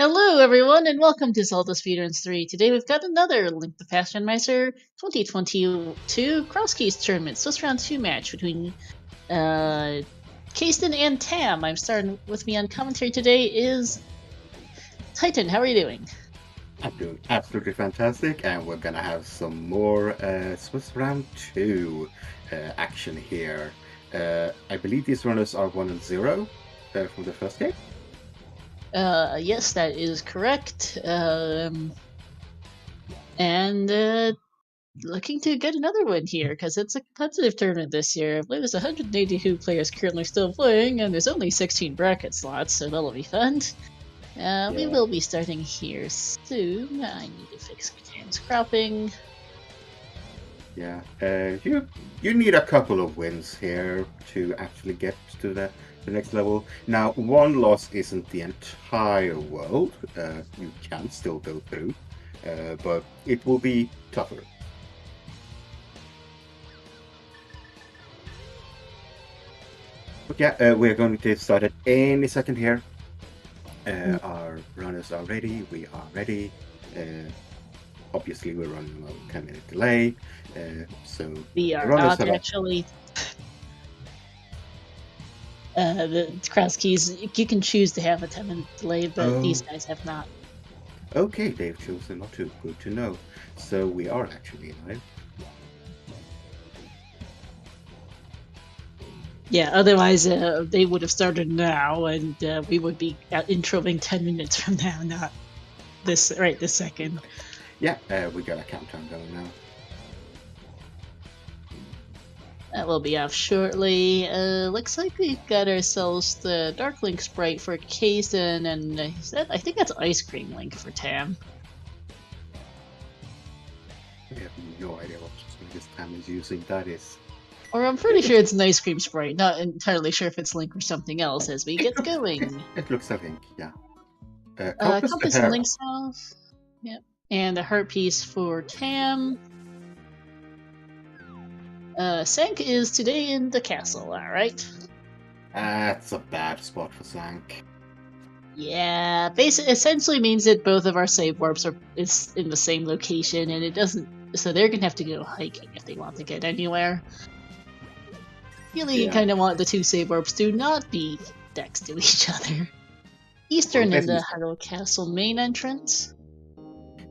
Hello, everyone, and welcome to ZeldaSpeedRuns 3. Today we've got another Link the Past Genmeister 2022 Crosskeys tournament. So it's round 2 match between Kaesden and Tam. I'm starting with me on commentary today is Titan. How are you doing? I'm doing absolutely fantastic, and we're gonna have some more Swiss round 2 action here. I believe these runners are 1 and 0 from the first game. Yes, that is correct. Looking to get another win here because it's a competitive tournament this year. I believe there's 182 players currently still playing, and there's only 16 bracket slots, so that'll be fun. We will be starting here soon. I need to fix Tam's cropping. Yeah, you need a couple of wins here to actually get to the next level. Now, one loss isn't the entire world. You can still go through, but it will be tougher. But yeah, we're going to start at any second here. Our runners are ready. We are ready. Obviously, we're running a 10-minute delay. So we are not actually. The Crosskeys, you can choose to have a 10-minute delay, but these guys have not. Okay, they've chosen not to. Good to know. So we are actually live. Yeah, otherwise they would have started now, and we would be introing 10 minutes from now, not this second. Yeah, we got a countdown going now. That will be off shortly. Looks like we've got ourselves the Dark Link sprite for Kaesden, and I think that's Ice Cream Link for Tam. We have no idea what this Tam is using. That is. Or I'm pretty sure it's an ice cream sprite. Not entirely sure if it's Link or something else as we get going. It looks like Link, yeah. Compass and Link's house. Yep. And a heart piece for Tam. Sank is today in the castle, alright? That's a bad spot for Sank. Yeah, essentially means that both of our save warps is in the same location, and it doesn't. So they're gonna have to go hiking if they want to get anywhere. Really, you kind of want the two save warps to not be next to each other. Eastern in the Harrow Castle main entrance.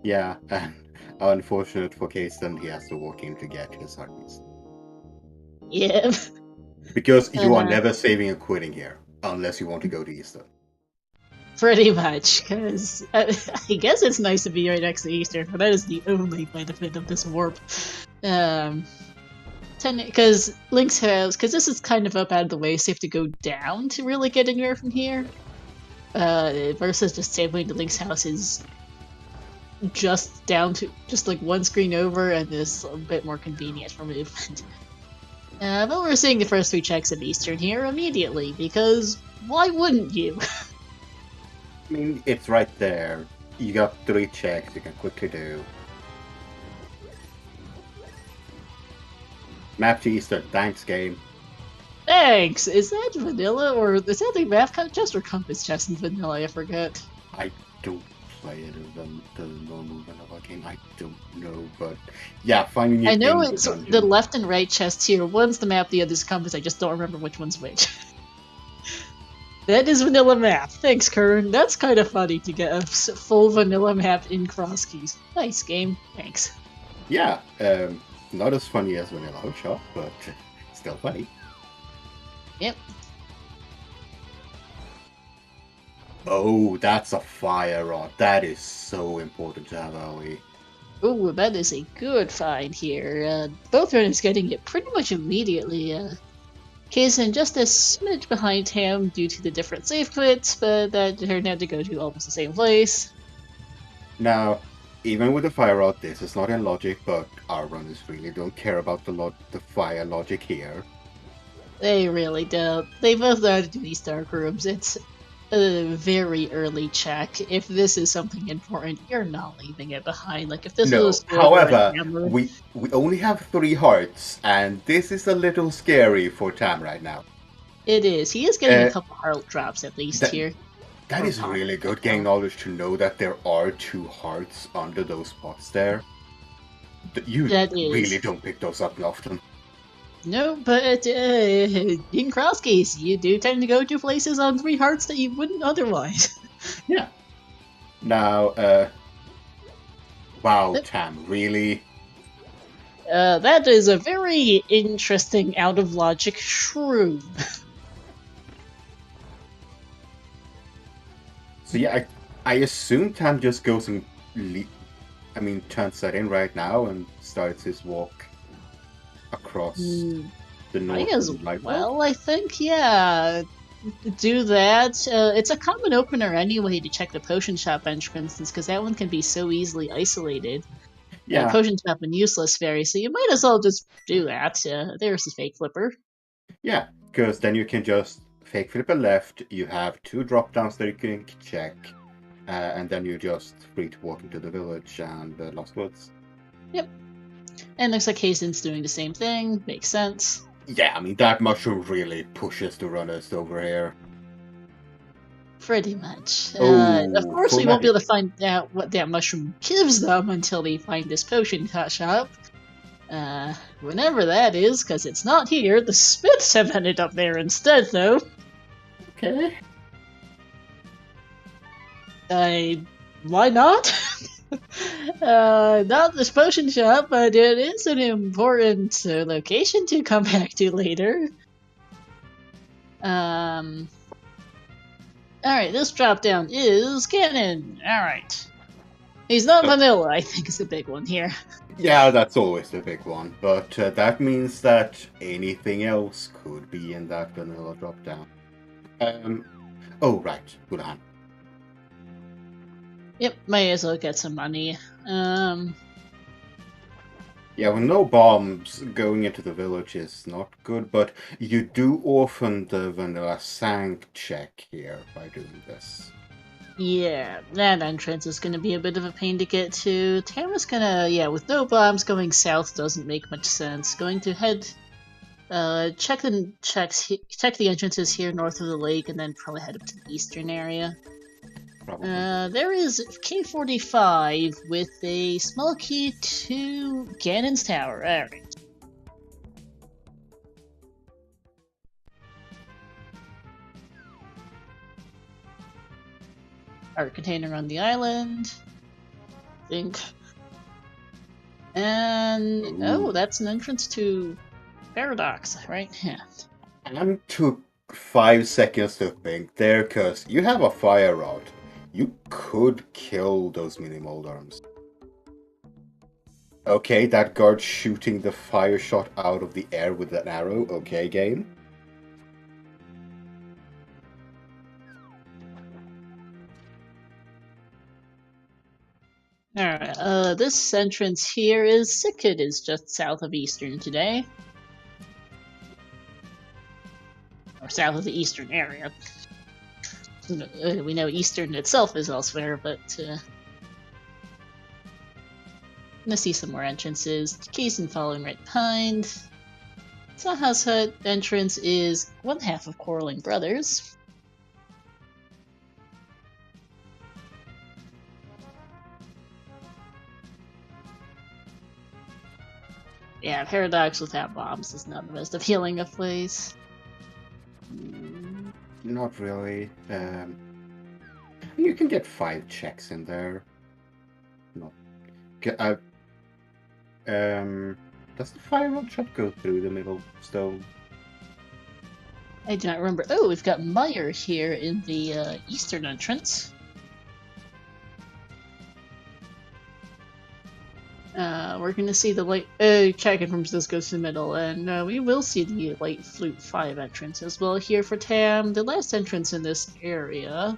Yeah, and unfortunate for Kaesden, he has to walk in to get his heart piece. Yeah. Because you are never saving or quitting here, unless you want to go to Eastern. Pretty much, because I guess it's nice to be right next to Eastern, but that is the only benefit of this warp. Because Link's house, because this is kind of up out of the way, so you have to go down to really get anywhere from here. Versus just sailing to Link's house is just down to just like one screen over, and is a bit more convenient for movement. But we're seeing the first 3 checks of Eastern here immediately, because why wouldn't you? I mean, it's right there. You got 3 checks you can quickly do. Map to Eastern, thanks game. Thanks! Is that vanilla, or is that the map chest or compass chest in vanilla? I forget. I don't play it in the normal vanilla game. I don't know, but yeah, finding it. I know it's the left and right chests here. One's the map, the other's compass. I just don't remember which one's which. That is vanilla map. Thanks, Kern. That's kind of funny to get a full vanilla map in Crosskeys. Nice game. Thanks. Yeah, not as funny as Vanilla Hookshot, but still funny. Yep. Oh, that's a fire rod. That is so important to have early. Ooh, that is a good find here. Both runners getting it pretty much immediately. Kaesden just a smidge behind him due to the different save quits, but that turned out to go to almost the same place. Now, even with the fire rod, this is not in logic, but our runners really don't care about the fire logic here. They really don't. They both know how to do these dark rooms. It's a very early check. If this is something important, you're not leaving it behind. Like if this was. However, we only have 3 hearts, and this is a little scary for Tam right now. It is. He is getting a couple heart drops at least here. That is really good getting knowledge to know that there are 2 hearts under those pots there. You really don't pick those up often. No, but in Crosskeys, you do tend to go to places on 3 hearts that you wouldn't otherwise. Yeah. Now, wow, Tam, really? That is a very interesting out-of-logic shroom. So yeah, I assume Tam just goes and turns that in right now and starts his walk across the north of the light world. I think, yeah. Do that. It's a common opener anyway to check the potion shop entrance, because that one can be so easily isolated. Yeah. Potion shop and useless fairy, so you might as well just do that. There's the fake flipper. Yeah, because then you can just fake flip a left, you have 2 drop downs that you can check, and then you're just free to walk into the village and the Lost Woods. Yep. And looks like Kaesden's doing the same thing. Makes sense. Yeah, I mean, that mushroom really pushes the runners over here. Pretty much. Of course, we won't be able to find out what that mushroom gives them until they find this potion shop. Whenever that is, because it's not here. The Smiths have ended up there instead, though. Okay. Why not? Not this potion shop, but it is an important location to come back to later. Alright, this drop down is Ganon. Alright. He's not vanilla, I think is the big one here. Yeah, that's always the big one, but that means that anything else could be in that vanilla drop down. Oh, right, good hand. Yep, may as well get some money. Yeah, with no bombs, going into the village is not good, but you do orphan the vanilla sank check here by doing this. Yeah, that entrance is going to be a bit of a pain to get to. Tara's gonna, with no bombs, going south doesn't make much sense. Going to head, check the entrances here north of the lake, and then probably head up to the eastern area. There is K45 with a small key to Ganon's Tower. Alright. Art container on the island. I think. And oh, that's an entrance to Paradox, right? Yeah. And took 5 seconds to think there, cause you have a fire rod. You could kill those mini moldarms. Okay, that guard shooting the fire shot out of the air with an arrow. Okay, game. Alright, this entrance here is Sikid is just south of Eastern today. Or south of the Eastern area. We know Eastern itself is elsewhere, but I'm gonna see some more entrances. Kaesden following right behind. Saha's hut entrance is one half of Quarreling Brothers. Yeah, Paradox without bombs is not the most appealing of place. Not really. You can get 5 checks in there. No. Does the fire rod shot go through the middle stone? I do not remember. Oh, we've got Meyer here in the eastern entrance. We're gonna see the light. Checking from this goes to the middle, and we will see the Light Flute 5 entrance as well here for Tam, the last entrance in this area.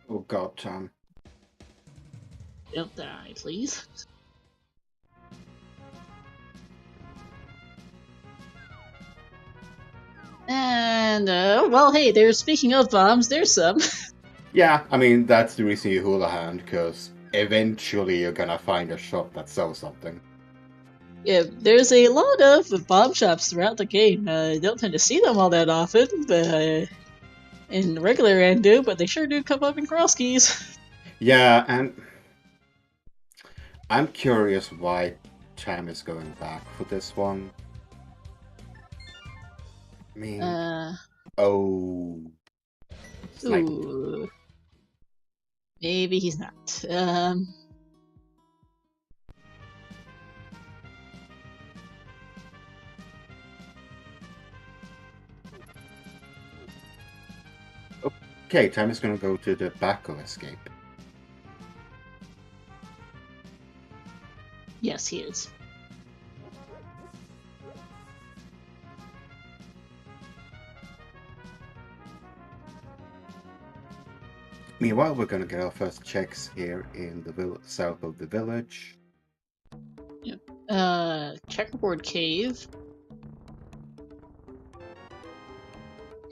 Oh god, Tam. Don't die, please. And, well, hey, speaking of bombs, there's some. Yeah, I mean, that's the reason you hold a hand, because eventually you're gonna find a shop that sells something. Yeah, there's a lot of bomb shops throughout the game. Don't tend to see them all that often, but in regular Ando, but they sure do come up in Crosskeys. Yeah, and I'm curious why Tam is going back for this one. I mean, oh, sniping. Ooh. Maybe he's not. Okay, Tam is going to go to the back of escape. Yes, he is. Meanwhile, we're going to get our first checks here in the south of the village. Yep. Checkerboard Cave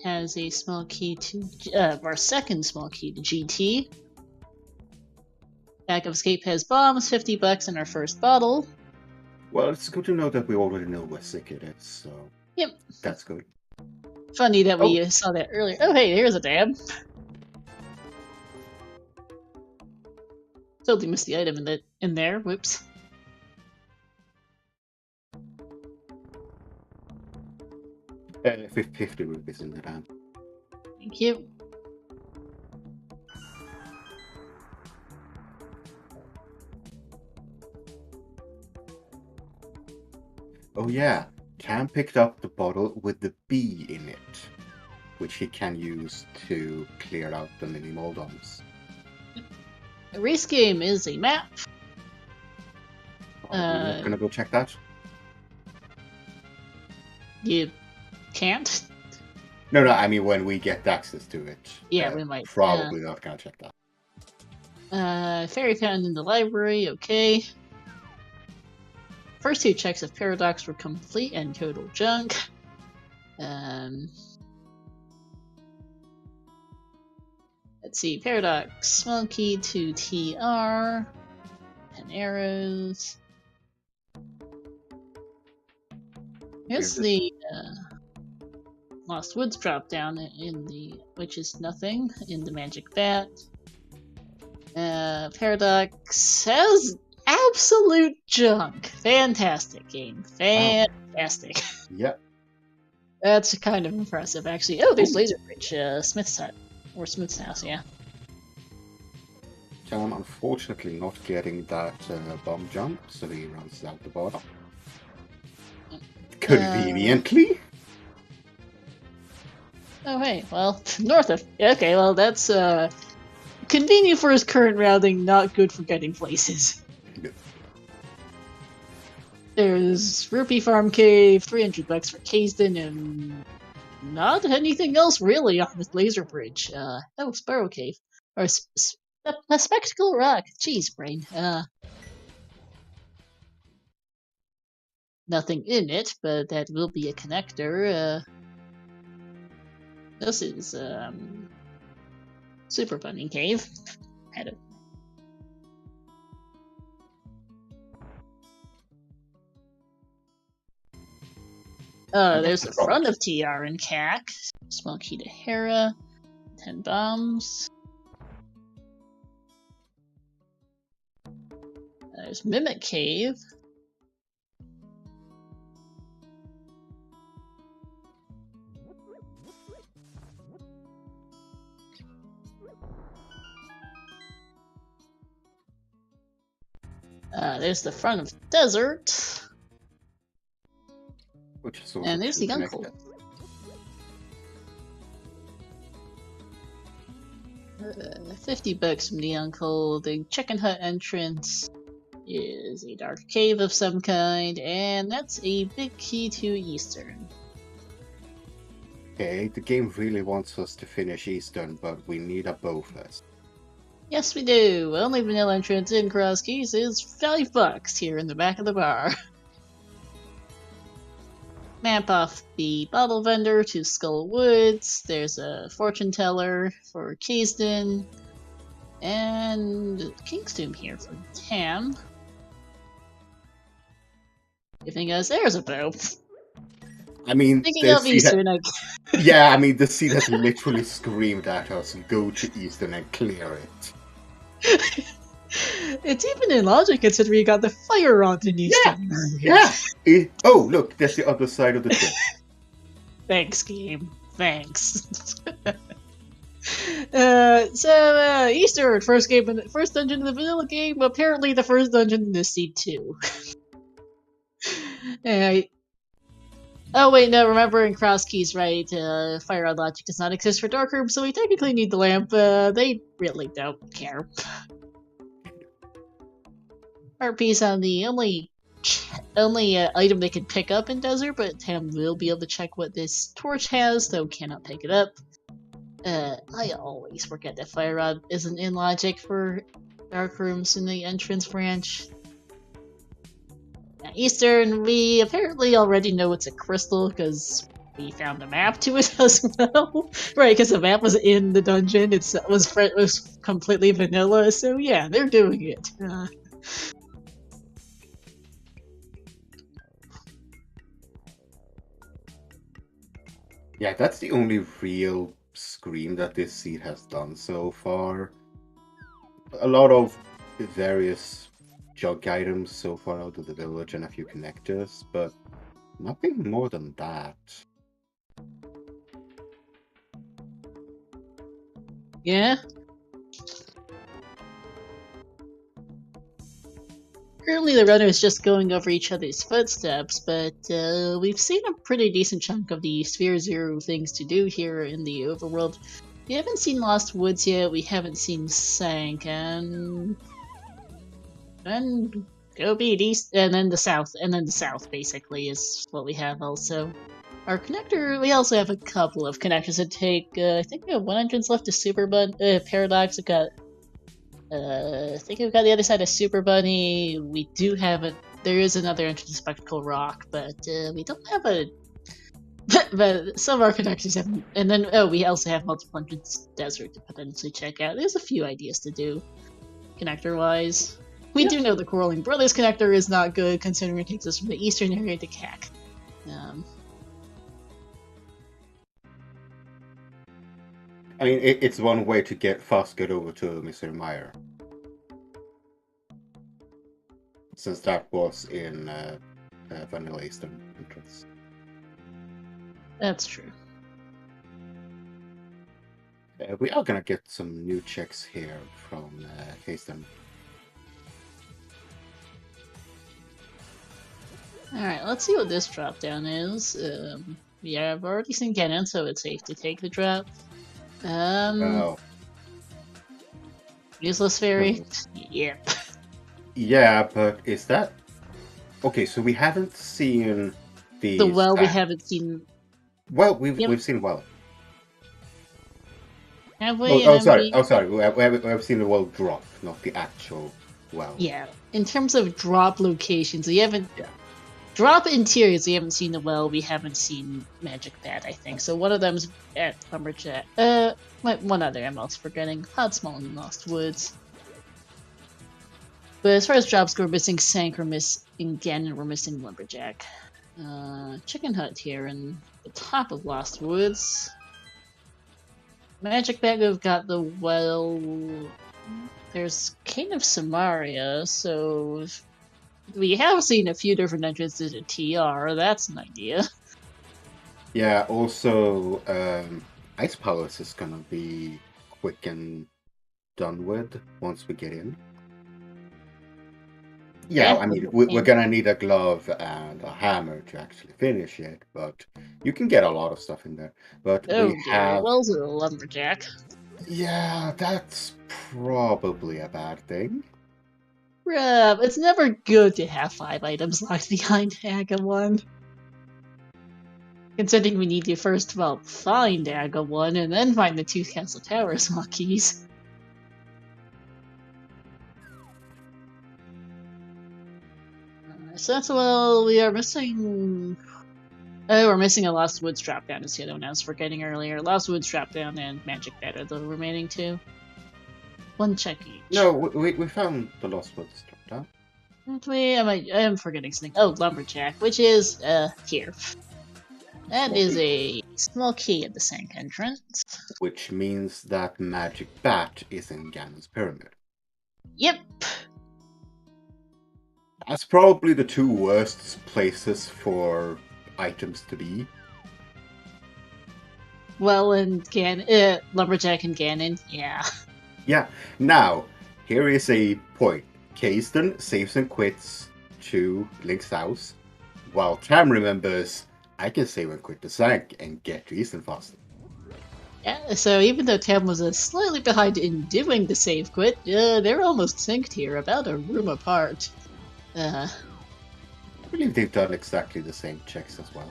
has a small key to our second small key to GT. Back of escape has bombs, $50 in our first bottle. Well, it's good to know that we already know where sick it is, so Yep. That's good. Funny that we saw that earlier. Oh, hey, here's a dam. Totally missed the item in there. Whoops. Uh, 50 rupees in the dam. Thank you. Oh yeah, Cam picked up the bottle with the B in it, which he can use to clear out the mini Moldons. A race game is a map. Are we not gonna go check that? You can't? No, I mean when we get access to it. Yeah, we might. Probably not gonna check that. Fairy fountain in the library, okay. First two checks of Paradox were complete and total junk. Let's see, Paradox, small key to TR, 10 arrows. Here's the Lost Woods drop down in the, which is nothing, in the Magic Bat. Paradox has absolute junk. Fantastic game. Fantastic. Yep. That's kind of impressive, actually. Oh, there's Laser Bridge, Smith's hut. Or Smith's house, yeah. I'm unfortunately not getting that bomb jump, so he runs out the bottom. Conveniently. Oh, hey, well, north of... Okay, well, that's convenient for his current routing, not good for getting places. No. There's Rupee Farm Cave, $300 for Kaesden, and not anything else really on this laser bridge. Oh, Sparrow Cave. Or a Spectacle Rock. Jeez, brain. Nothing in it, but that will be a connector. This is, Super Bunny Cave. Had it. There's the front of TR and CAC. Small key to Hera. 10 bombs. There's Mimic Cave. There's the front of Desert. Which is and there's the uncle. $50 from the uncle. The chicken hut entrance is a dark cave of some kind, and that's a big key to Eastern. Okay, the game really wants us to finish Eastern, but we need a bow first. Yes, we do. Only vanilla entrance in Crosskeys is $5 here in the back of the bar. Map off the bottle vendor to Skull Woods. There's a fortune teller for Kaesden. And King's Tomb here for Tam. Giving us, there's a bow. I mean, Picking the up seed. Eastern, Yeah, I mean, the seed has literally screamed at us, "Go to Eastern and clear it." It's even in logic considering you got the fire rod in Yeah, Eastern. yeah. Oh, look, that's the other side of the trip. Thanks, game. Thanks. Eastern, first dungeon in the vanilla game, apparently the first dungeon in this seed too. Oh wait, no, remember in Crosskeys, right, fire rod logic does not exist for Dark Room, so we technically need the lamp, they really don't care. RP's on the only item they can pick up in Desert, but Tam will be able to check what this torch has, though cannot pick it up. I always forget that Fire Rod isn't in logic for Dark Rooms in the entrance branch. Now, Eastern, we apparently already know it's a crystal because we found a map to it as well. Right, because the map was in the dungeon. It was completely vanilla, so yeah, they're doing it. Yeah, that's the only real scream that this seed has done so far. A lot of various jug items so far out of the village and a few connectors, but nothing more than that. Yeah? Currently the runner is just going over each other's footsteps, but we've seen a pretty decent chunk of the Sphere Zero things to do here in the overworld. We haven't seen Lost Woods yet, we haven't seen Sank, and go be east, and then the south basically is what we have also. Our connector, we also have a couple of connectors that take, I think we have one entrance left to Paradox. We've got I think we've got the other side of Super Bunny. We do have it. There is another entrance to Spectacle Rock, but we don't have a. But some of our connectors have, and then we also have multiple entrances to Desert to potentially check out. There's a few ideas to do, connector-wise. We do know the Quarreling Brothers connector is not good, considering it takes us from the eastern area to CAC. I mean, it's one way to get over to Mr. Meyer. Since that was in Vanilla Eastern entrance. That's true. We are gonna get some new checks here from Kaesden. Alright, let's see what this drop down is. Yeah, I've already seen Ganon, so it's safe to take the drop. Useless fairy? Yep. Yeah, but is that... Okay, so we haven't seen the well, we haven't seen... Well, we've seen well. Have we? Oh, sorry. We have seen the well drop, not the actual well. Yeah, in terms of drop locations, we haven't... Yeah. Drop interiors, we haven't seen the well, we haven't seen Magic Pad, I think. So one of them's at Lumberjack. One other I'm also forgetting. Hot Small and Lost Woods. But as far as drops go, we're missing Sank, we're missing Ganon, we're missing Lumberjack. Chicken Hut here in the top of Lost Woods. Magic Bag, we've got the well. There's Cane of Samaria, so we have seen a few different entrances to TR. That's an idea. Yeah. Also, Ice Palace is gonna be quick and done with once we get in. Yeah, I mean, we're gonna need a glove and a hammer to actually finish it, but you can get a lot of stuff in there. But we have wells are a lumberjack. Yeah, that's probably a bad thing. It's never good to have 5 items locked behind Aga 1. Considering we need to first, well, find Aga 1 and then find the 2 Castle Towers lock keys. So that's, well, we are missing... Oh, we're missing a Lost Woods drop down, is the other one I was forgetting earlier. Lost Woods drop down and Magic Bed are the remaining 2. 1 check each. No, we found the Lost Woods drop down. I am forgetting something. Oh, Lumberjack, which is, here. That is a small key at the sink entrance. Which means that Magic Bat is in Ganon's Pyramid. Yep. That's probably the two worst places for items to be. Well, and Lumberjack and Ganon, yeah. Yeah. Now, here is a point. Kaesden saves and quits to Link's house, while Tam remembers, I can save and quit the Zank and get to Eastern faster. Yeah, so even though Tam was slightly behind in doing the save quit, they're almost synced here, about a room apart. I believe they've done exactly the same checks as well.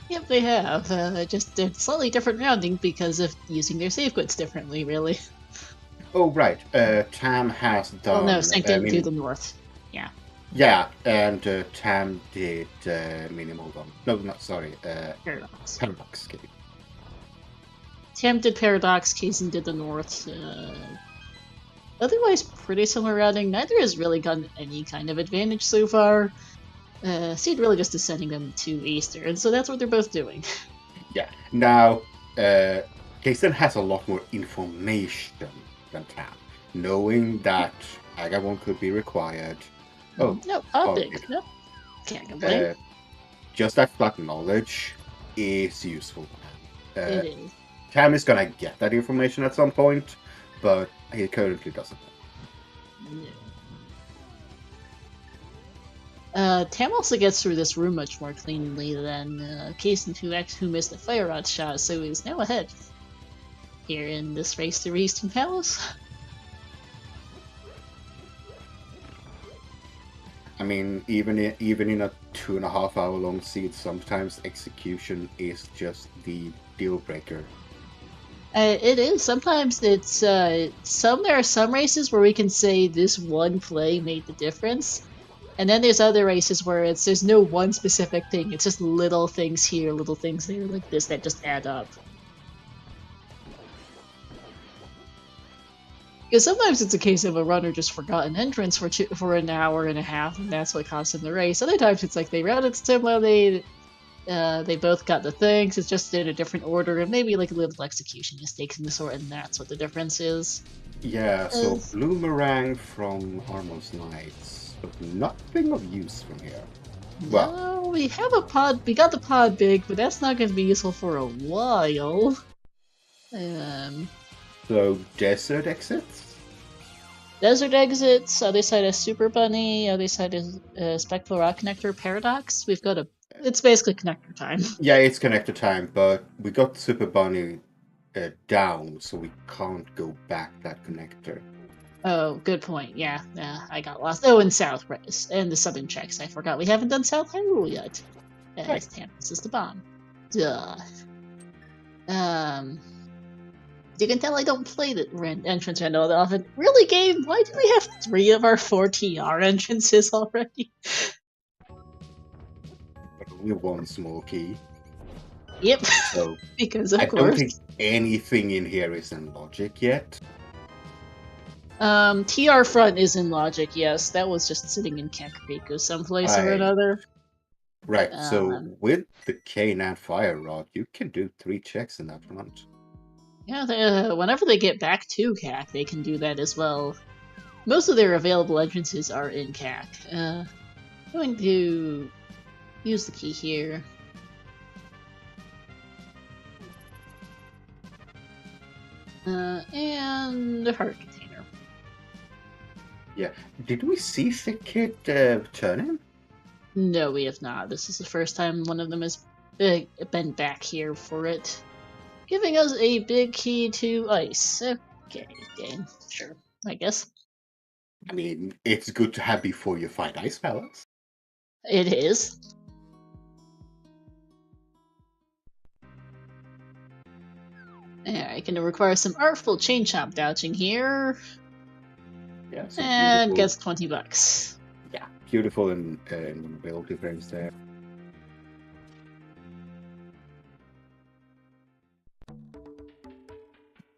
Yep, they have. Just slightly different rounding because of using their save quits differently, really. Oh, right. Tam has done... Oh no, synced in to the north. Yeah. Yeah, and Tam did minimal done. No, not sorry. Paradox. Paradox. Tam did Paradox, Kaesden did the north. Otherwise, pretty similar routing. Neither has really gotten any kind of advantage so far. Seed really just is sending them to Eastern, so that's what they're both doing. Yeah. Now, Kaesden has a lot more information than Tam, knowing that Agavon could be required. Oh, no, big. Nope. Can't complain. Just that flat knowledge is useful. It is. Tam is gonna get that information at some point, but he currently doesn't. No. Tam also gets through this room much more cleanly than Kaesden, who missed the fire rod shot, so he's now ahead here in this race to Eastern Palace. I mean, even in a 2.5 hour long seed, sometimes execution is just the deal breaker. It is. Sometimes it's there are some races where we can say this one play made the difference, and then there's other races where there's no one specific thing. It's just little things here, little things there, like this that just add up. Because sometimes it's a case of a runner just forgot an entrance for an hour and a half, and that's what cost them the race. Other times it's like they routed similar, they both got the things, it's just in a different order, and maybe like a little execution mistakes in the sort, and that's what the difference is. Yeah, so Bloomerang from Armor's Knights, but nothing of use from here. Well, no, we have a pod, we got the pod big, but that's not going to be useful for a while. So Desert exits? Desert exits, other side is Super Bunny, other side is Spectral Rock Connector Paradox. We've got it's basically connector time. Yeah, it's connector time, but we got Super Bunny down, so we can't go back that connector. Oh, good point. Yeah, I got lost. Oh, and South, and the Southern checks. I forgot we haven't done South Hyrule yet. This is the bomb. Duh. You can tell I don't play the entrance window that often. Really, game? Why do we have 3 of our 4 TR entrances already? But only one small key. Yep. So because of I course. don't think anything in here is in logic yet. TR front is in logic, yes. That was just sitting in Kakariko someplace or another. Right, so with the K9 Fire Rod, you can do 3 checks in that front. Yeah, whenever they get back to CAC, they can do that as well. Most of their available entrances are in CAC. I'm going to use the key here. And the heart container. Yeah. Did we see Thick Kid turn in? No, we have not. This is the first time one of them has been back here for it. Giving us a big key to ice. Okay, game. Sure, I guess. I mean, it's good to have before you fight Ice Palace. It is. Alright, gonna require some artful chain chomp dodging here. Yeah, and gets $20. Yeah, beautiful in mobility frames there.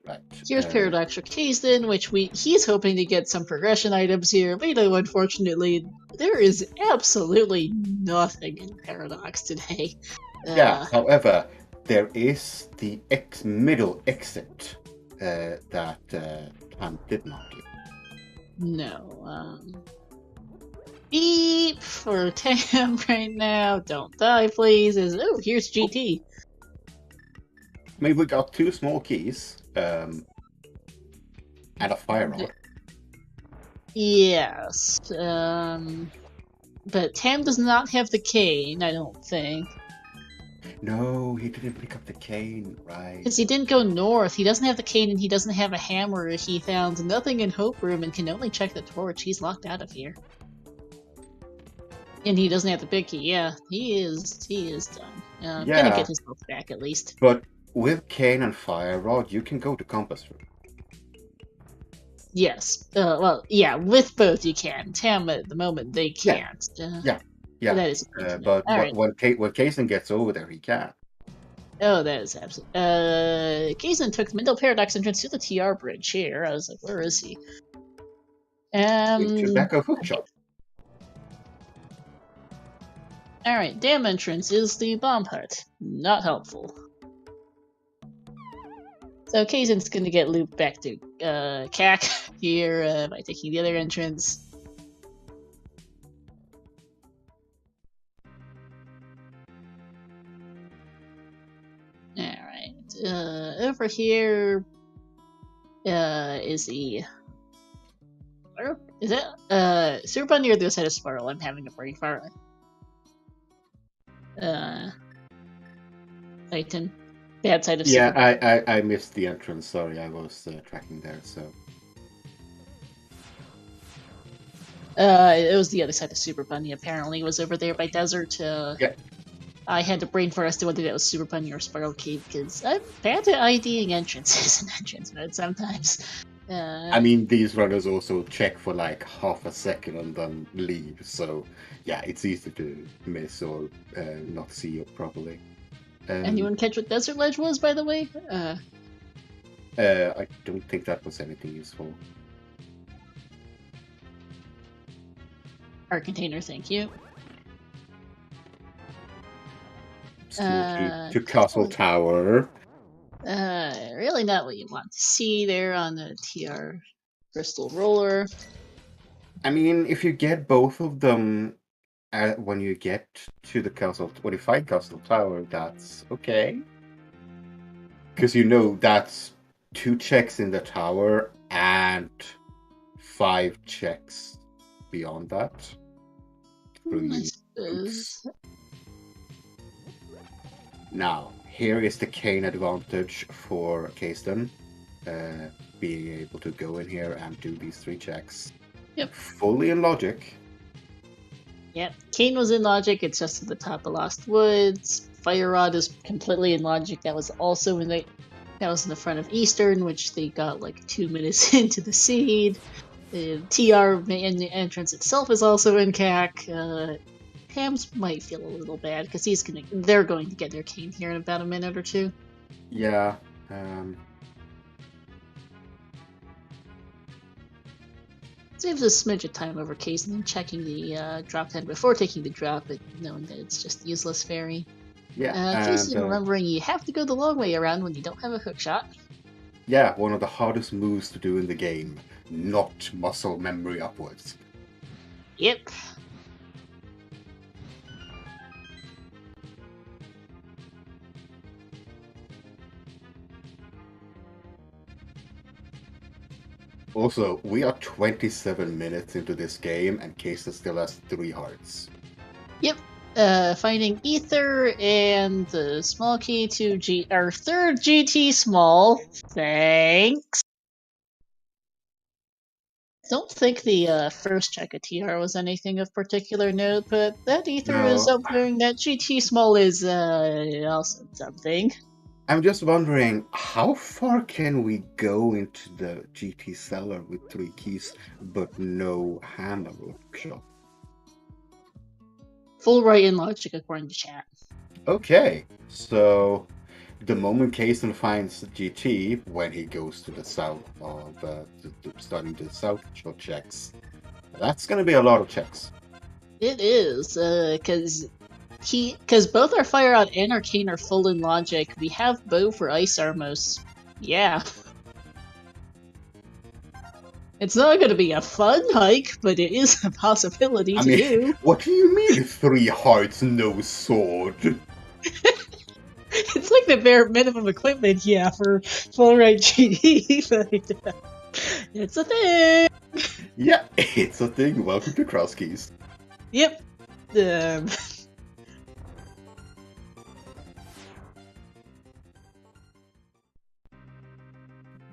Right. Here's Paradox for Kaesden, which he's hoping to get some progression items here, but unfortunately, there is absolutely nothing in Paradox today. Yeah, however, there is the middle exit that Tam did not do. No. Beep for Tam right now. Don't die, please. Oh, here's GT. I mean, we got 2 small keys and a fire rod. Yes. But Tam does not have the cane, I don't think. No, he didn't pick up the cane, right? Because he didn't go north. He doesn't have the cane and he doesn't have a hammer. He found nothing in Hope Room and can only check the torch. He's locked out of here. And he doesn't have the big key. Yeah, he is done. Gonna get his health back at least. But with cane and fire rod, you can go to compass room. Yes. Well, yeah, with both you can. Tam at the moment they can't. Yeah. That is. But right. when Kaesden gets over there, he can. Oh, that is absolutely. Kaesden took the Middle Paradox entrance to the TR bridge here. I was like, where is he? Tobacco hookshot. Alright, dam entrance is the bomb hut. Not helpful. So Kaesden's gonna get looped back to CAC here by taking the other entrance. Alright, over here is the... Where is it? Super Bunny or the other side of Spiral? I'm having a brain fart. Titan. Bad side of Yeah, Super. I missed the entrance. Sorry, I was tracking there. So. It was the other side of Super Bunny. Apparently, it was over there by Desert. Yeah. I had to brain for us to whether that was Super Bunny or Spiral Cave because I'm bad at IDing entrances and entrance modes sometimes. I mean, these runners also check for like half a second and then leave. So, yeah, it's easy to miss or not see it properly. Anyone catch what Desert Ledge was, by the way? I don't think that was anything useful. Art container, thank you. To Castle Tower. Really not what you want to see there on the TR Crystal Roller. I mean, if you get both of them when you get to the castle, when you fight Castle Tower, that's okay. Because you know that's 2 checks in the tower and 5 checks beyond that. Now, here is the cane advantage for Kaesden, being able to go in here and do these 3 checks. Yep. Fully in logic. Yep. Cane was in logic, it's just at the top of Lost Woods. Fire Rod is completely in logic. That was also in the front of Eastern, which they got like 2 minutes into the seed. The TR entrance itself is also in CAC. Tam's might feel a little bad because they're going to get their cane here in about a minute or 2. Yeah. Saves a smidge of time over Kaesden and checking the drop head before taking the drop, but knowing that it's just useless fairy. Yeah. Kaesden remembering you have to go the long way around when you don't have a hook shot. Yeah, one of the hardest moves to do in the game. Not muscle memory upwards. Yep. Also, we are 27 minutes into this game, and Kaesden still has 3 hearts. Yep. Finding Ether and the small key to our third GT small. Thanks. Don't think the first check at TR was anything of particular note, but that Ether is something. That GT small is also something. I'm just wondering, how far can we go into the GT cellar with 3 keys, but no hammer workshop? Full right in logic, according to chat. Okay, so the moment Kaesden finds the GT, when he goes to the south of starting the south shot checks, that's going to be a lot of checks. It is, because Because both our Fire Out and Arcane are full in logic. We have Bow for Ice Armos. Yeah. It's not going to be a fun hike, but it is a possibility to do. What do you mean 3 hearts, no sword? It's like the bare minimum equipment, yeah, for full right GD, but it's a thing! Yeah, it's a thing. Welcome to Crosskeys. Yep.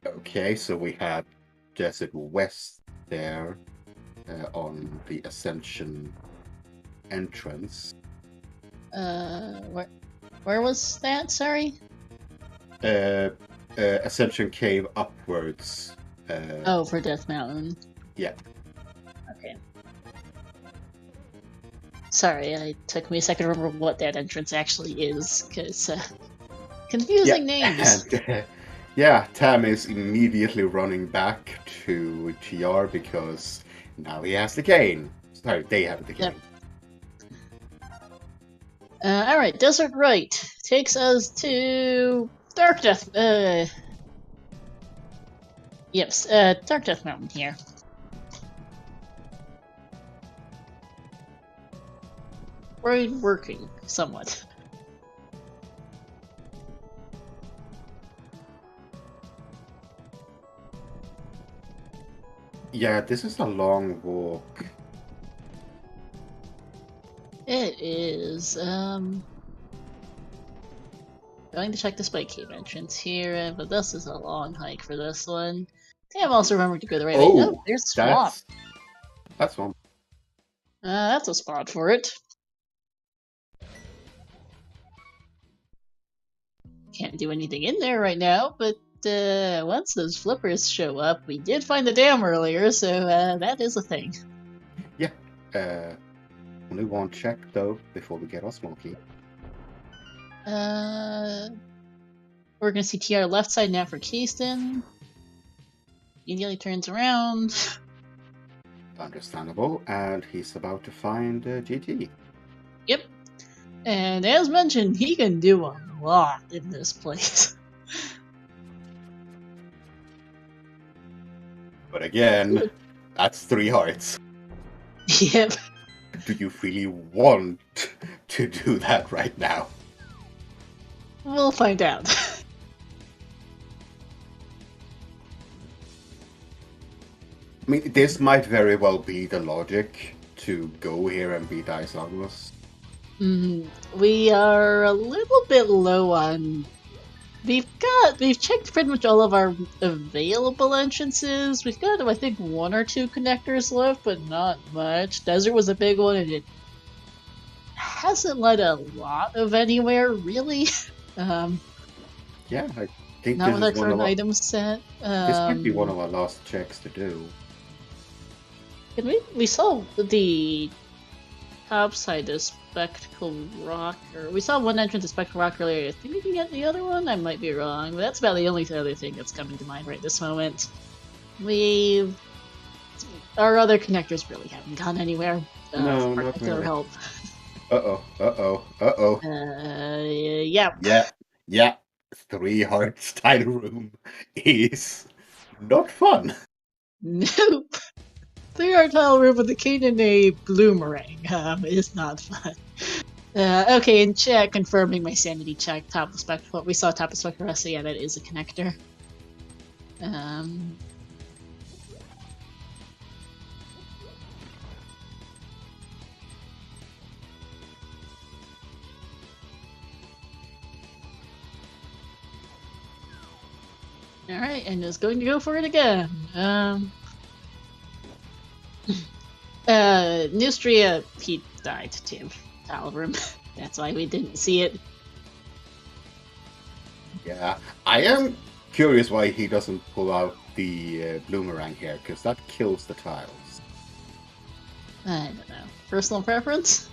Okay, so we have Desert West there on the Ascension entrance. Where was that? Sorry? Ascension Cave upwards. Oh, for Death Mountain. Yeah. Okay. Sorry, it took me a second to remember what that entrance actually is, because confusing names. And, yeah, Tam is immediately running back to TR because now he has the cane. Sorry, they have the cane. Yep. Alright, Desert Right takes us to Dark Death. Yes, Dark Death Mountain here. We're working somewhat. Yeah, this is a long walk. It is, going to check the Spike Cave entrance here, but this is a long hike for this one. Damn, also remembered to go the right way. Oh, there's Swamp. That's one. That's a spot for it. Can't do anything in there right now, but once those flippers show up, we did find the dam earlier, so that is a thing. Yeah. Only one check though before we get our smoky. We're gonna see TR left side now for Kaesden. Immediately turns around. Understandable, and he's about to find GT. Yep. And as mentioned, he can do a lot in this place. But again, that's 3 hearts. Yep. Do you really want to do that right now? We'll find out. I mean, this might very well be the logic to go here and beat Ice Armos. We are a little bit low on... We've checked pretty much all of our available entrances. We've got, I think, 1 or 2 connectors left, but not much. Desert was a big one, and it hasn't led a lot of anywhere, really. Yeah, I think not this with our is one current of item set. this might be one of our last checks to do. We saw the top side of Spectacle Rock, or we saw one entrance to Spectacle Rock earlier. I think we can get the other one? I might be wrong, but that's about the only other thing that's coming to mind right this moment. Our other connectors really haven't gone anywhere. No, for not particular really. help. Yeah. Yeah. 3 hearts tile room is not fun. Nope. 3-heart tile room with the cane and a bloomerang is not fun. Okay, in chat, confirming my sanity check. Top of spectrum. What we saw top of spectrum. So yeah, that is a connector. Alright, and is going to go for it again. Nustria, he died to tile room. That's why we didn't see it. Yeah, I am curious why he doesn't pull out the bloomerang here, because that kills the tiles. I don't know. Personal preference?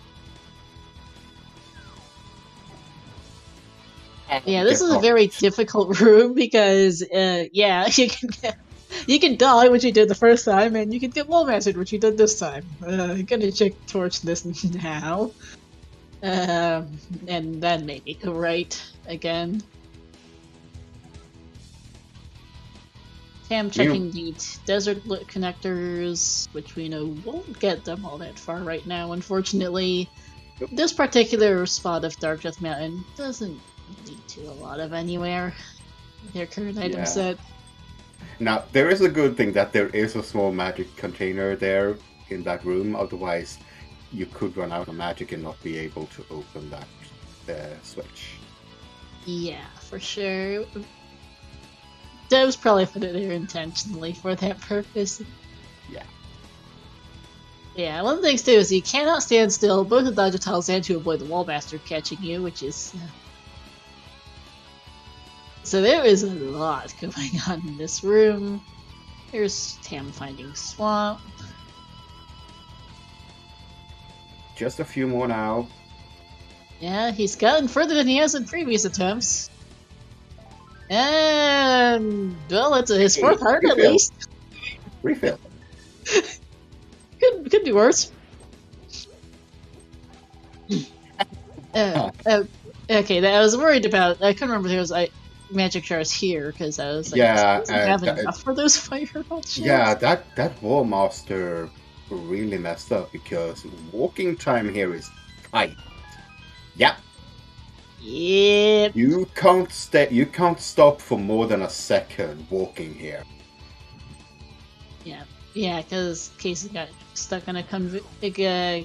Yeah, this is a very difficult room because, yeah, you can die, which you did the first time, and you can get wall mastered, which you did this time. I'm gonna check torch this now. And then maybe go right again. Tam checking the desert connectors, which we know won't get them all that far right now, unfortunately. Yep. This particular spot of Dark Death Mountain doesn't lead to a lot of anywhere. Their current item set. Now, there is a good thing that there is a small magic container there in that room, otherwise you could run out of magic and not be able to open that switch. Yeah, for sure. Devs probably put it there intentionally for that purpose. Yeah. Yeah, one of the things too is you cannot stand still, both to dodge tiles and to avoid the Wallmaster catching you, which is... So there is a lot going on in this room. Here's Tam finding Swamp. Just a few more now. Yeah, he's gotten further than he has in previous attempts. And, well, it's his fourth heart at least. Refill. Could be worse. Okay, I was worried about. I couldn't remember if there was magic jars here because I was like, yeah, have enough for those fireball shards. Yeah, that Wall Master really messed up because walking time here is tight. Yep. Yep. You can't stop for more than a second walking here. Yeah. Yeah, because Kaesden got stuck on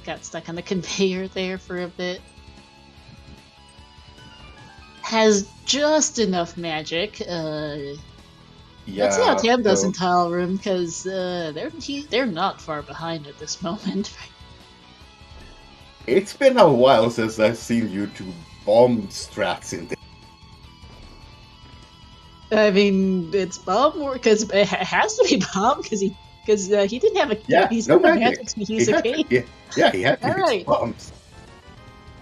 got stuck on the conveyor there for a bit. Has just enough magic. Let's see how Tam does in Tile Room, because they're not far behind at this moment. It's been a while since I've seen you do bomb strats in this. I mean, it's bomb because it has to be bomb because he didn't have he's no magic. He's okay. He had to use bombs.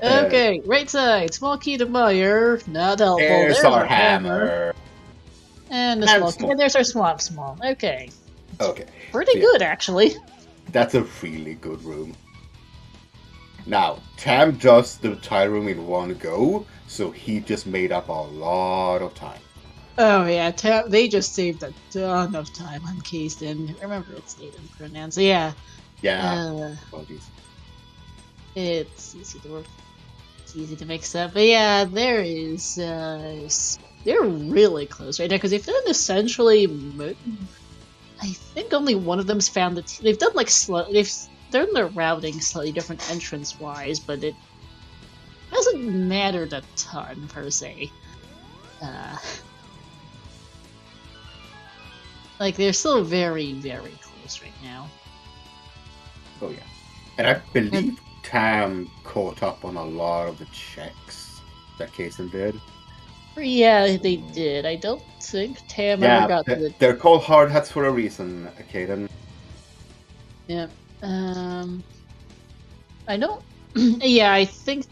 Okay, right side, small key to Meyer, not helpful. There's our hammer. And the small key. And there's our swamp small. Okay. Okay. Pretty good, actually. That's a really good room. Now, Tam does the tile room in one go, so he just made up a lot of time. Oh yeah, they just saved a ton of time on Kaesden. Remember, it's Aiden pronouns. So yeah. Yeah. Apologies. It's easy to work. It's easy to mix up, but yeah, there is. They're really close right now because they've done essentially. I think only one of them's found the. They've done like they've done their routing slightly different entrance wise, but it hasn't mattered a ton per se. Like they're still very, very close right now. Oh yeah, and I believe Tam caught up on a lot of the checks that Kaesden did. Yeah, they did. I don't think Tam ever got to the... They're called hard hats for a reason, Kaden. Yeah. I don't... yeah, I think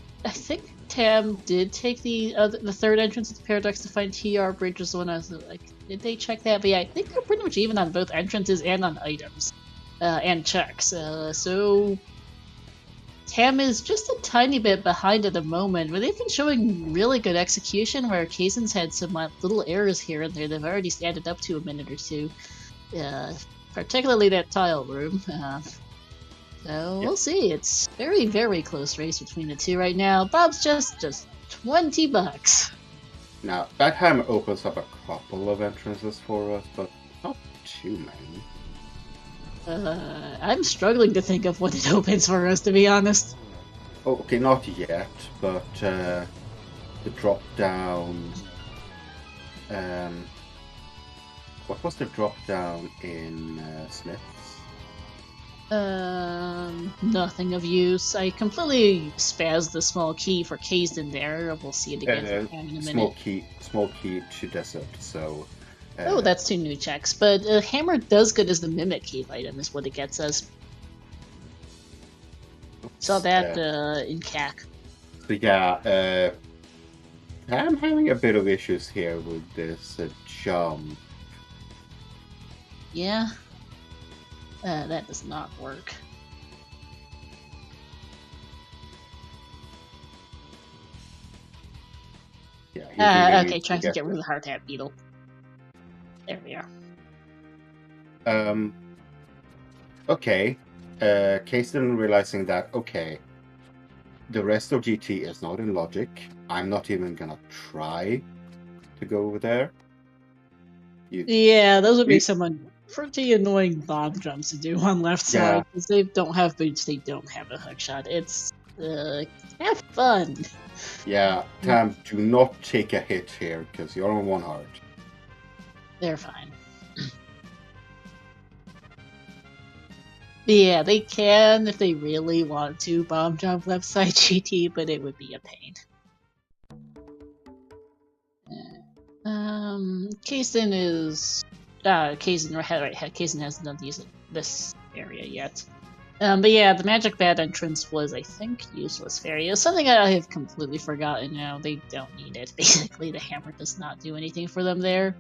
Tam did take the third entrance of the Paradox to find TR Bridge was the one I was like, did they check that? But yeah, I think they're pretty much even on both entrances and on items. And checks. So... Tam is just a tiny bit behind at the moment, but they've been showing really good execution where Kaesden's had some little errors here and there. They've already added up to a minute or two. Particularly that tile room. So we'll see. It's very, very close race between the two right now. Bob's just $20. Now, that hammer opens up a couple of entrances for us, but not too many. I'm struggling to think of what it opens for us, to be honest. Oh, okay, not yet, but the drop down. What was the drop down in Smith's? Nothing of use. I completely spazzed the small key for Kaesden there. We'll see it again in a minute. Small key to desert, so... oh, that's 2 new checks, but hammer does good as the mimic cave item is what it gets us. Saw that in CAC. So yeah, I'm having a bit of issues here with this jump. Yeah, that does not work. Yeah, he really Okay, needs to trying to get get rid of this. the hard hat beetle. There we are. Okay. Kaesden realizing that, okay, the rest of GT is not in logic. I'm not even gonna try to go over there. Yeah, those would be some pretty annoying bomb jumps to do on left Yeah. side, because they don't have boots, they don't have a hook shot. It's, have fun. Yeah, Tam, do not take a hit here, because you're on 1 heart. They're fine. Yeah, they can if they really want to bomb jump left side GT, but it would be a pain. Kaesden is Kaesden right. Kaesden hasn't done this area yet. But yeah, the magic bat entrance was, I think, useless fairy. It's something I have completely forgotten now. They don't need it. Basically, the hammer does not do anything for them there.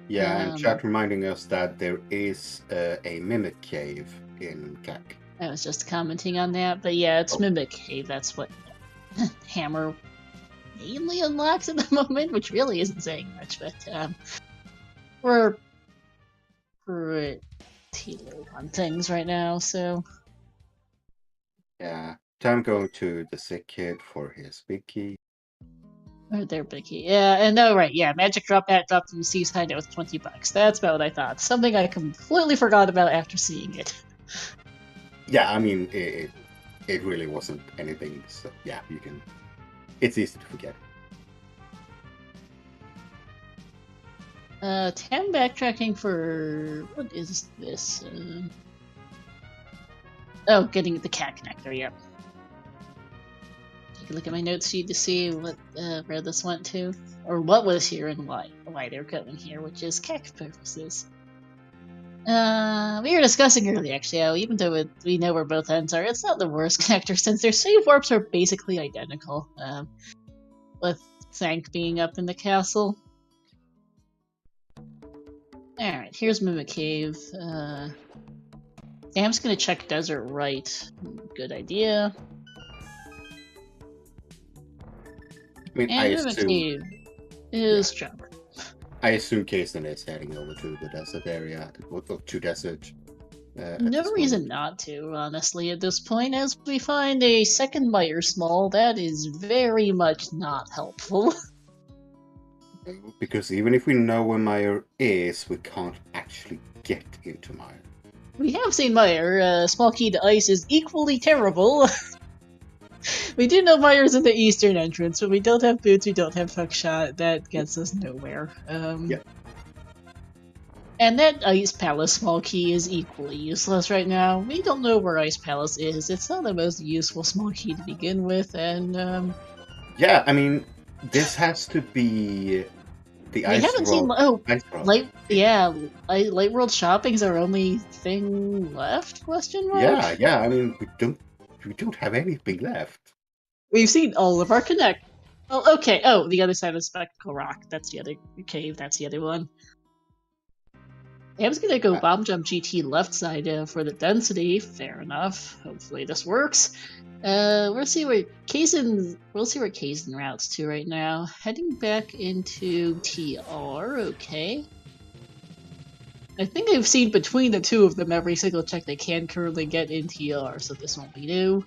Yeah, and chat reminding us that there is a mimic cave in CAC. I was just commenting on that, but yeah, it's Mimic Cave. That's what Hammer mainly unlocks at the moment, which really isn't saying much, but we're pretty low on things right now, so... Yeah, Tam going to the sick kid for his big key. Or their big key. Yeah, and no, right, yeah, Magic Drop Hat dropped from the seaside, it was $20. That's about what I thought. Something I completely forgot about after seeing it. Yeah, I mean, it really wasn't anything, so yeah, you can... It's easy to forget. Tam backtracking for... What is this? Oh, getting the cat connector, yep. Take a look at my notes sheet to see what where this went to. Or what was here and why they're going here, which is cat purposes. We were discussing earlier, actually, how even though we know where both ends are, it's not the worst connector since their save warps are basically identical. With Thank being up in the castle. Alright, here's Mimic Cave. I'm just gonna check Desert Right. Good idea. I mean, And Mimic Cave is stronger. I assume Kaesden is heading over to the desert area, to desert. No reason not to, honestly, at this point, as we find a second Mire Small, that is very much not helpful. Because even if we know where Mire is, we can't actually get into Mire. We have seen Mire. Small Key to Ice is equally terrible. We do know Mire's in the eastern entrance, but we don't have boots, we don't have hook shot. That gets us nowhere. Yeah. And that Ice Palace Small Key is equally useless right now. We don't know where Ice Palace is. It's not the most useful Small Key to begin with, and yeah, I mean, this has to be the Ice World. Light World Shopping's our only thing left? Question mark? Yeah. I mean, we don't have anything left. We've seen all of our connect. Oh, okay. Oh, the other side of Spectacle Rock. That's the other cave. That's the other one. I'm just gonna go Bomb Jump GT left side for the density. Fair enough. Hopefully this works. We'll see where Kaesden routes to right now. Heading back into TR. Okay. I think I've seen between the two of them every single check they can currently get in TR, so this won't be new.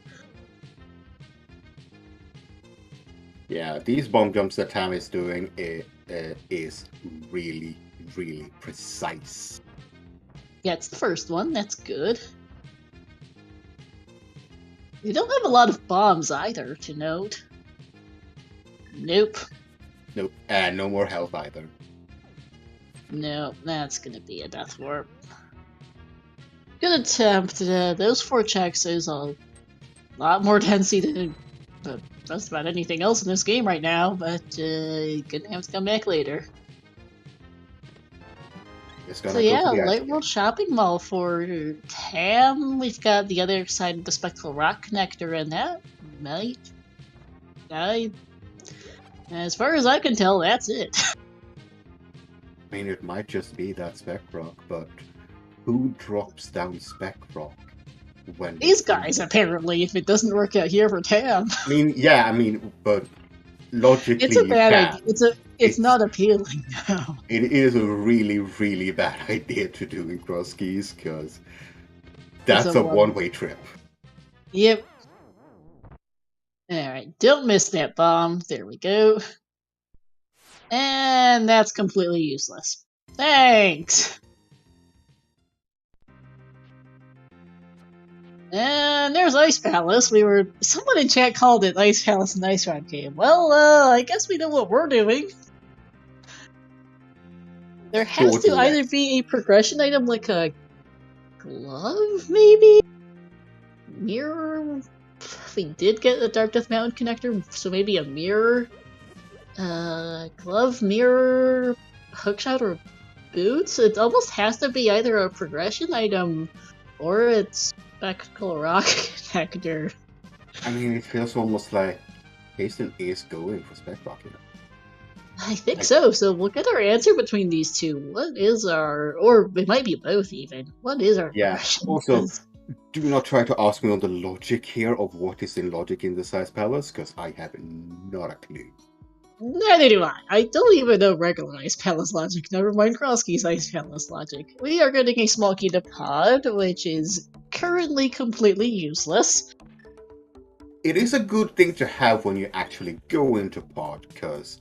Yeah, these bomb jumps that Tam is doing is really, really precise. Yeah, it's the first one. That's good. We don't have a lot of bombs either, to note. Nope. Nope. And no more health either. Nope, that's gonna be a death warp. Good attempt. Those 4 checks is a lot more density than just about anything else in this game right now, but gonna have to come back later. So yeah, Light World Shopping Mall for Tam. We've got the other side of the Spectral Rock connector, and that might... as far as I can tell, that's it. I mean, it might just be that Spec Rock, but who drops down Spec Rock when... These guys, apparently, if it doesn't work out here for Tam. I mean, yeah, but logically It's a you bad idea. can. It's not appealing now. It is a really, really bad idea to do in Crosskeys, because It's that's a a one. one-way trip. Yep. Alright, don't miss that bomb. There we go. And that's completely useless. Thanks! And there's Ice Palace. Someone in chat called it Ice Palace and Ice Round Cave. Well, I guess we know what we're doing. There has Sort to of. either be a progression item like a glove, maybe? Mirror? We did get a Dark Death Mountain connector, so maybe a mirror? Glove, mirror, hookshot, or boots? It almost has to be either a progression item or it's spectacle rock connector. I mean, it feels almost like Kaesden is going for Spec Rock, you know? I think so. So we'll get our answer between these two. What is our, or it might be both even. What is our Yeah. progression? Also, do not try to ask me on the logic here of what is in logic in this Ice Palace, because I have not a clue. Neither do I. I don't even know regular Ice Palace logic. Never mind Crosskeys Ice Palace logic. We are getting a small key to pod, which is currently completely useless. It is a good thing to have when you actually go into pod, because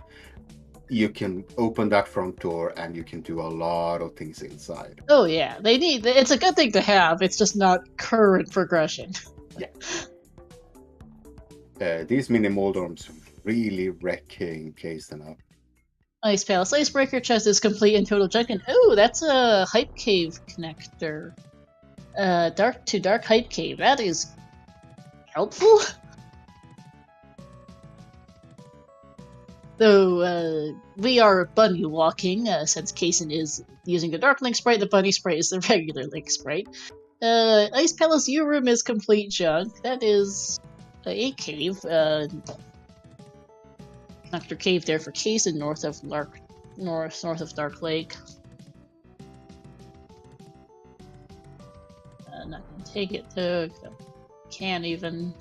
you can open that front door and you can do a lot of things inside. Oh yeah, it's a good thing to have, it's just not current progression. Yeah. These mini Moldorms really wrecking Kaesden up. Ice Palace Icebreaker chest is complete and total junk, and oh, that's a Hype Cave connector. Dark to Dark Hype Cave, that is helpful? Though, we are bunny walking, since Kaesden is using the Dark Link sprite, the bunny sprite is the regular Link sprite. Ice Palace U-Room is complete junk. That is a cave, connector cave there for Kaesden north of Dark Lake. Not gonna take it though. Can't even.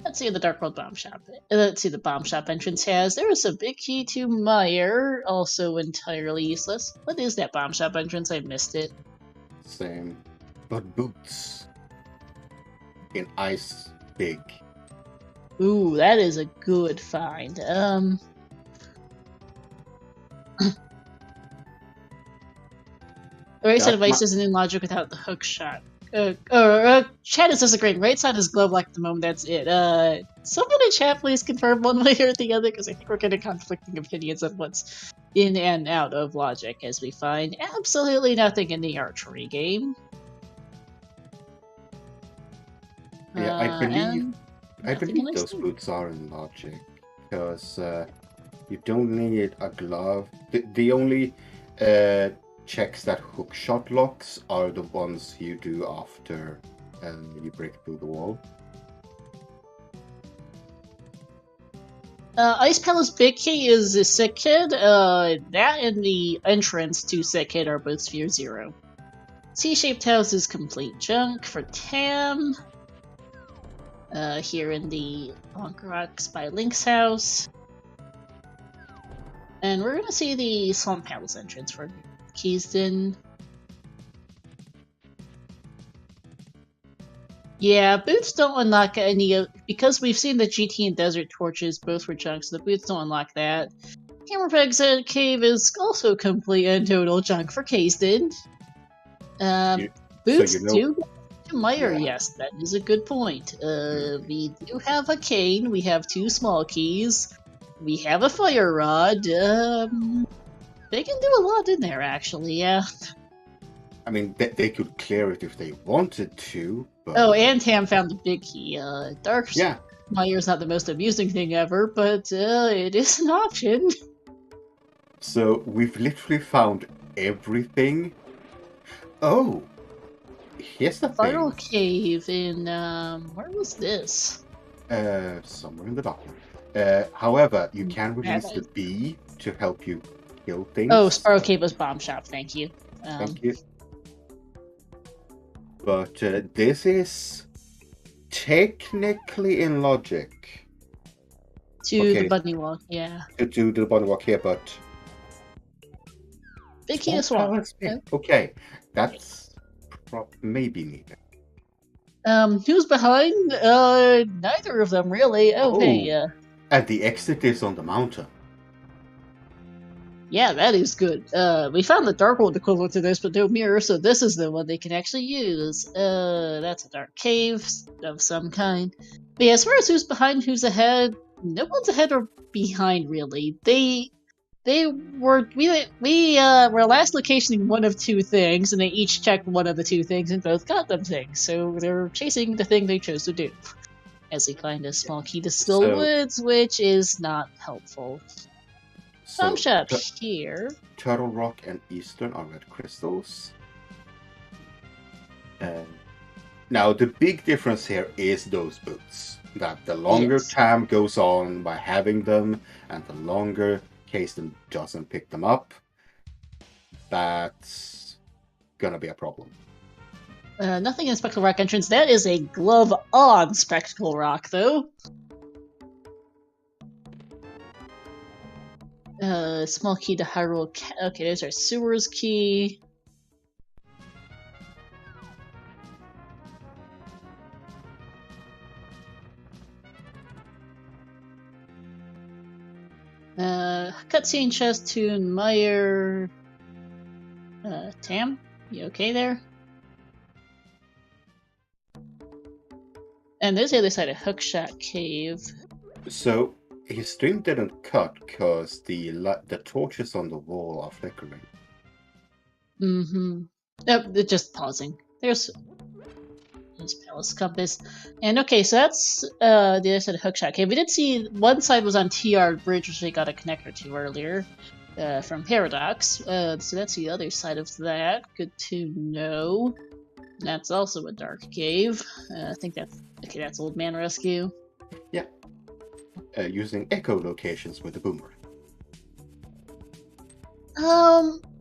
Let's see what the Dark World Bomb Shop. Let's see the Bomb Shop entrance has. There is a big key to Meyer, also entirely useless. What is that Bomb Shop entrance? I missed it. Same. But boots. In ice big. Ooh, that is a good find. Right side of ice isn't in logic without the hook shot. Chat is disagreeing. Right side is glove like at the moment, that's it. Someone in chat please confirm one way or the other, because I think we're getting conflicting opinions of what's in and out of logic, as we find absolutely nothing in the archery game. Yeah, I believe those boots are in logic, because you don't need a glove. The only checks that hookshot locks are the ones you do after you break through the wall. Ice Palace Big Key is a Sick Kid. That and the entrance to Sick Kid are both Sphere 0. C-shaped house is complete junk for Tam. Here in the Bonk Rocks by Link's house. And we're gonna see the Swamp Palace entrance for Kaesden. Yeah, boots don't unlock any because we've seen the GT and Desert Torches both were junk, so the boots don't unlock that. Hammerpeg's Cave is also complete and total junk for Kaesden. Boots do to Meyer, yes, that is a good point. We do have a cane, we have 2 small keys, we have a fire rod, they can do a lot in there, actually, yeah. I mean, they could clear it if they wanted to, but... Oh, and Tam found the big key. Dark Meyer's not the most amusing thing ever, but it is an option. So, we've literally found everything. Oh! Here's the Final thing. cave in, where was this? Somewhere in the document. However, you can release the bee to help you kill things. Oh, Sparrow Cave was Bomb Shop, thank you. Thank you. But this is technically in logic. To the bunny walk, yeah. To the bunny walk here, but Big key to swamp. Okay, that's maybe needed. Who's behind? Neither of them really. Oh, hey, and the exit is on the mountain. Yeah, that is good. We found the dark world equivalent to this, but no mirror, so this is the one they can actually use. That's a dark cave of some kind. But yeah, as far as who's behind, who's ahead, no one's ahead or behind really. We were last locationing one of two things, and they each checked one of the two things and both got them things. So they're chasing the thing they chose to do. As they find a small key to Still Woods, which is not helpful. Some shop here. Turtle Rock and Eastern are red crystals. Now the big difference here is those boots. That the longer Tam goes on by having them, and the longer Kaesden doesn't pick them up, that's gonna be a problem. Nothing in Spectacle Rock entrance. That is a glove on Spectacle Rock, though. Small key to Hyrule. Okay, there's our sewers key. Cutscene chest to Meyer. Tam, you okay there? And there's the other side of Hookshot Cave. So his stream didn't cut because the torches on the wall are flickering. Mm-hmm. Oh, just pausing. There's Palace Compass. And okay, so that's the other side of Hookshot Cave. We did see one side was on TR Bridge, which we got a connector to earlier from Paradox. So that's the other side of that. Good to know. That's also a dark cave. I think that's Old Man Rescue. Yeah. Using echolocations with a boomerang.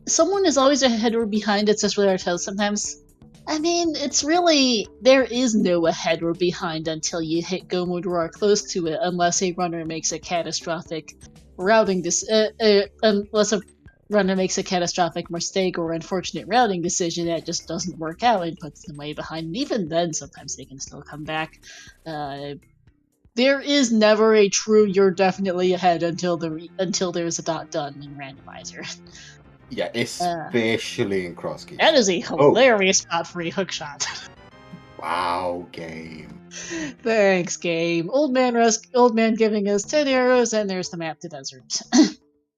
Someone is always ahead or behind. It's just really hard to tell sometimes. I mean, it's really, there is no ahead or behind until you hit go mode or are close to it, unless a runner makes a catastrophic routing unless a runner makes a catastrophic mistake or unfortunate routing decision that just doesn't work out and puts them way behind. And even then, sometimes they can still come back. There is never a true you're definitely ahead until there's a dot done in randomizer. Yeah, especially in Crosskeys. That is a hilarious spot for a hookshot. Wow, game. Thanks, game. Old man giving us 10 arrows, and there's the map to desert.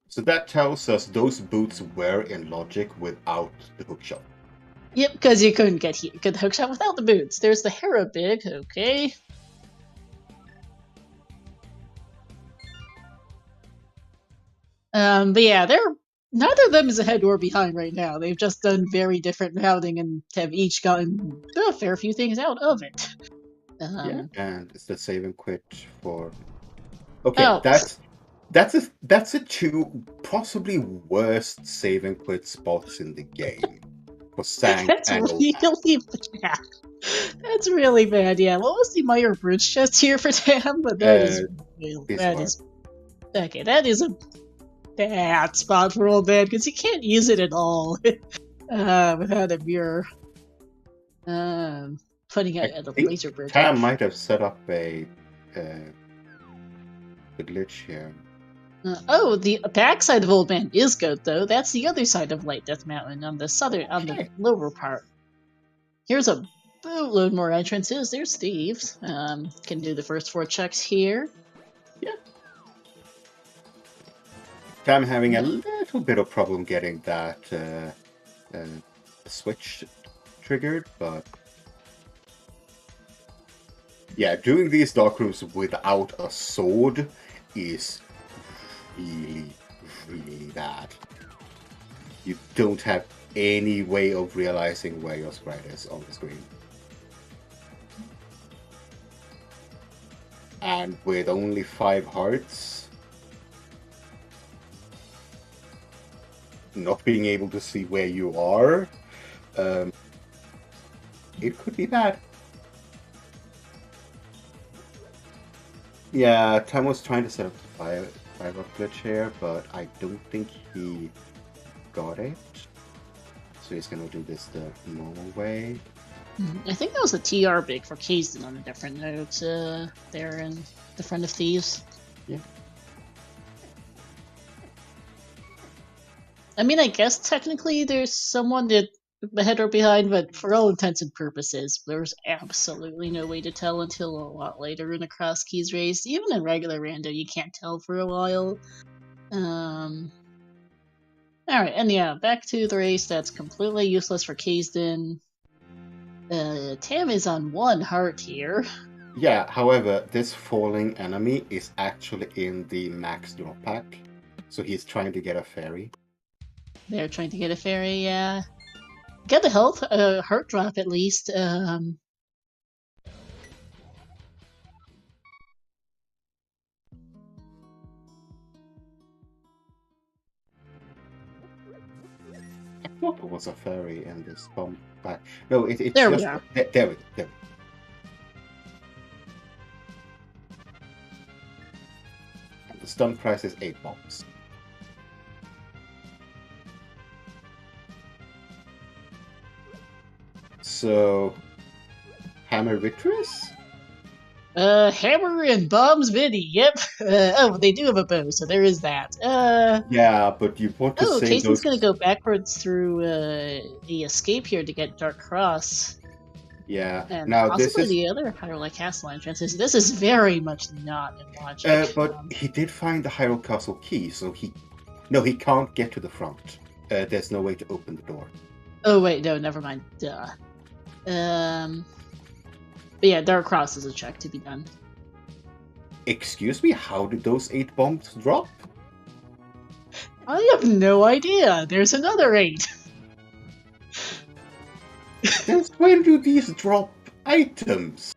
So that tells us those boots were in logic without the hookshot. Yep, because you couldn't get the hookshot without the boots. There's the Hera Big, okay. But yeah, neither of them is ahead or behind right now. They've just done very different routing and have each gotten a fair few things out of it. Yeah, and it's the save and quit for. Okay, that's a two possibly worst save and quit spots in the game for Sang. That's really bad. That's really bad. Yeah, what was the Meyer Bridge chest here for Tam? But that is okay. That is a bad spot for Old Man because he can't use it at all without a mirror. Putting it at the laser bridge. Tam might have set up a glitch here. The backside of Old Man is good though. That's the other side of Light Death Mountain on the lower part. Here's a boatload more entrances. There's thieves. Can do the first 4 checks here. Yeah. I'm having a little bit of problem getting that switch triggered, but yeah, doing these dark rooms without a sword is really, really bad. You don't have any way of realizing where your sprite is on the screen. And with only 5 hearts, not being able to see where you are, it could be bad. Yeah, Tam was trying to set up the fire glitch here, but I don't think he got it. So he's gonna do this the normal way. I think that was a TR big for Kaesden on a different note there in the Friend of Thieves. Yeah. I mean, I guess technically there's someone that ahead or behind, but for all intents and purposes, there's absolutely no way to tell until a lot later in a Crosskeys race. Even in regular rando, you can't tell for a while. Alright, and yeah, back to the race that's completely useless for Kaesden. Tam is on 1 heart here. Yeah, however, this falling enemy is actually in the max drop pack. So he's trying to get a fairy. They're trying to get a fairy, yeah. Get the health, heart drop at least. I thought there was a fairy in this bomb pack. No, it's There we just... are. There we go. The stun price is 8 bombs. So, Hammer Victress? Hammer and bombs Vinny, yep. Oh, they do have a bow, so there is that. Yeah, but you want to say Kaesden's those... gonna go backwards through the escape here to get Dark Cross. Yeah, And now possibly this is... the other Hyrule Castle entrances. This is very much not in logic. but he did find the Hyrule Castle key, so he... No, he can't get to the front. There's no way to open the door. Oh wait, no, never mind. Duh. But yeah, Dark Cross is a check to be done. Excuse me, how did those 8 bombs drop? I have no idea. There's another 8. Since when do these drop items?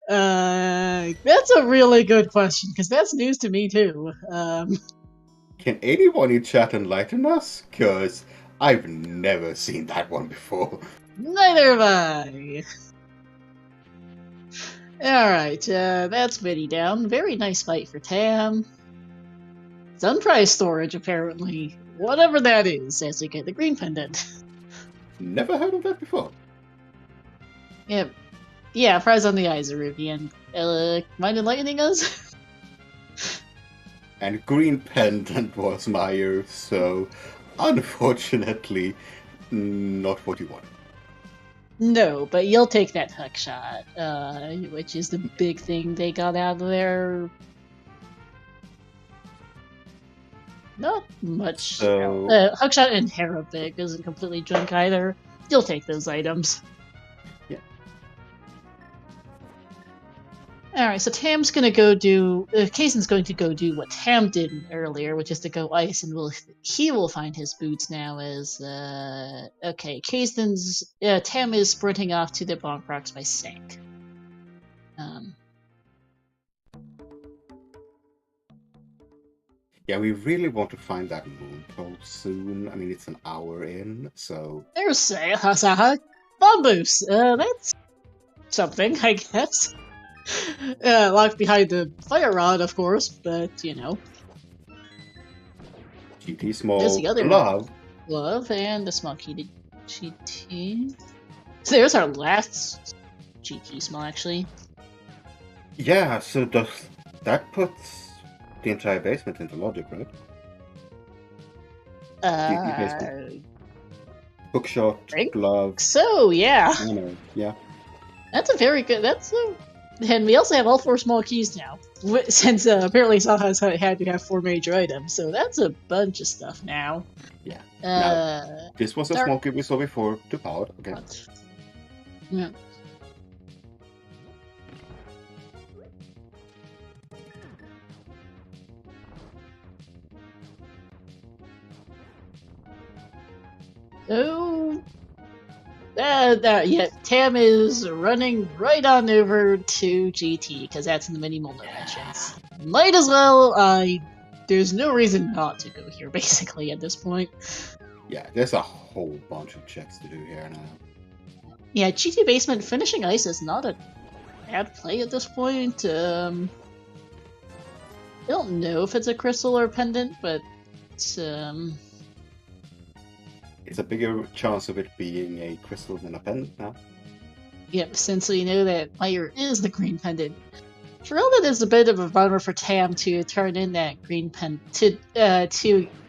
That's a really good question, because that's news to me too. Can anyone in chat enlighten us? Because I've never seen that one before. Neither have I. Alright, that's Vinny down. Very nice fight for Tam. Sunprize storage, apparently. Whatever that is, as we get the green pendant. Never heard of that before. Yep. Yeah, prize on the eyes of Ruby, and mind enlightening us? And green pendant was Meyer, so unfortunately, not what you want. No, but you'll take that hook shot, which is the big thing they got out of there. Not much. So... Hookshot and Harrowbig isn't completely junk either. You'll take those items. Yeah. Alright, so Tam's gonna go do... Kaesden's going to go do what Tam did earlier, which is to go ice, and he will find his boots now as... Okay, Kaesden's... Tam is sprinting off to the Bonk Rocks by Sank. Yeah, we really want to find that moon pole soon. I mean, it's an hour in, so... There's Saha Bomb Boost! That's something, I guess. Locked behind the fire rod, of course, but, you know. GT small There's the other glove. Glove and a small key to GT. So there's our last GT small, actually. Yeah, so that puts the entire basement into logic, right? GT basement. Hookshot, glove. So, yeah. Yeah. That's a very good... And we also have all 4 small keys now, since apparently Saha's had to have 4 major items, so that's a bunch of stuff now. Yeah. Now, this was a small key we saw before, to power, okay. Yeah. So... yeah, Tam is running right on over to GT, because that's in the minimal dimensions. Might as well, there's no reason not to go here, basically, at this point. Yeah, there's a whole bunch of checks to do here now. Yeah, GT Basement finishing ice is not a bad play at this point. don't know if it's a crystal or a pendant, but it's, It's a bigger chance of it being a crystal than a pendant now. Yep, since we know that fire is the green pendant. For all that is a bit of a bummer for Tam to turn in that green pendant to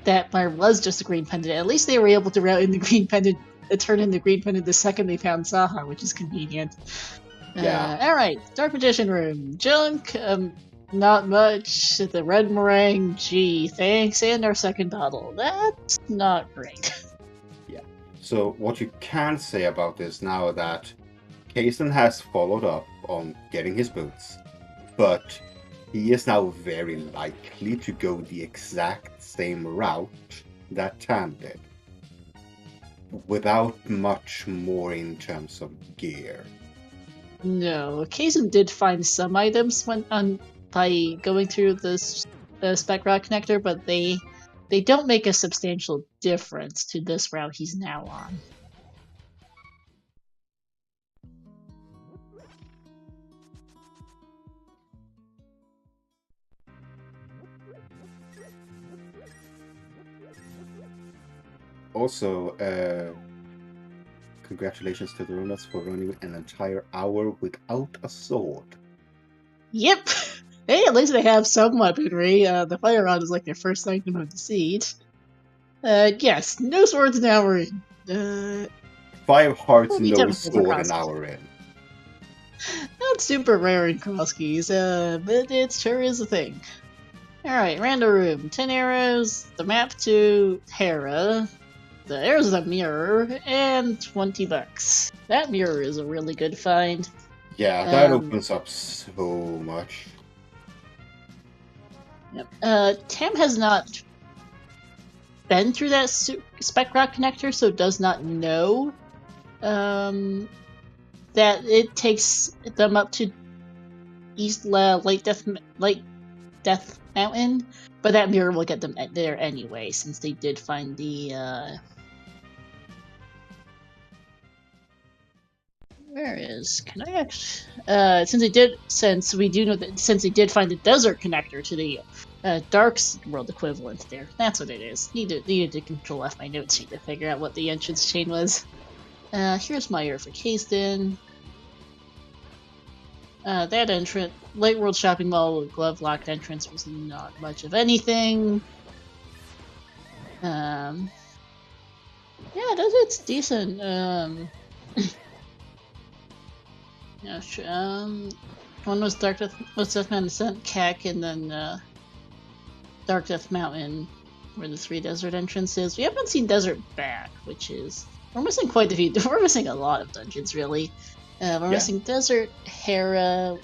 that fire was just a green pendant. At least they were able to route in the green pendant, turn in the green pendant the second they found Saha, which is convenient. Yeah. Alright, Dark Magician Room. Junk, not much. The red meringue, gee, thanks, and our second bottle. That's not great. Yeah. So what you can say about this now that Kaesden has followed up on getting his boots, but he is now very likely to go the exact same route that Tam did, without much more in terms of gear. No, Kaesden did find some items by going through this spec route connector, but they don't make a substantial difference to this route he's now on. Also, congratulations to the runners for running an entire hour without a sword. Yep! Hey, at least they have some weaponry. The fire rod is like their first item of the siege. Yes, no swords an hour in. 5 hearts, will be no difficult for sword an Crosskeys. hour in. Not super rare in Crosskeys, but it sure is a thing. Alright, random room. 10 arrows, the map to Hera, the arrows of the mirror, and 20 bucks. That mirror is a really good find. Yeah, that opens up so much. Yep. Tam has not been through that spec rock connector, so does not know that it takes them up to East Light Death Mountain, but that mirror will get them there anyway, since they did find the where is? Can I actually? Since we do know that since they did find the desert connector to the Dark World equivalent there, that's what it is. Needed to control F my notes sheet to figure out what the entrance chain was. Here's my ear for Kaesden. That entrance, Light World Shopping Mall glove locked entrance was not much of anything. Yeah, it's decent. Yeah, one was Death Mountain Ascent, Kek, and then Dark Death Mountain, where the 3 desert entrances. We haven't seen Desert Back, which is we're missing quite a few. We're missing a lot of dungeons, really. We're missing Desert Hera.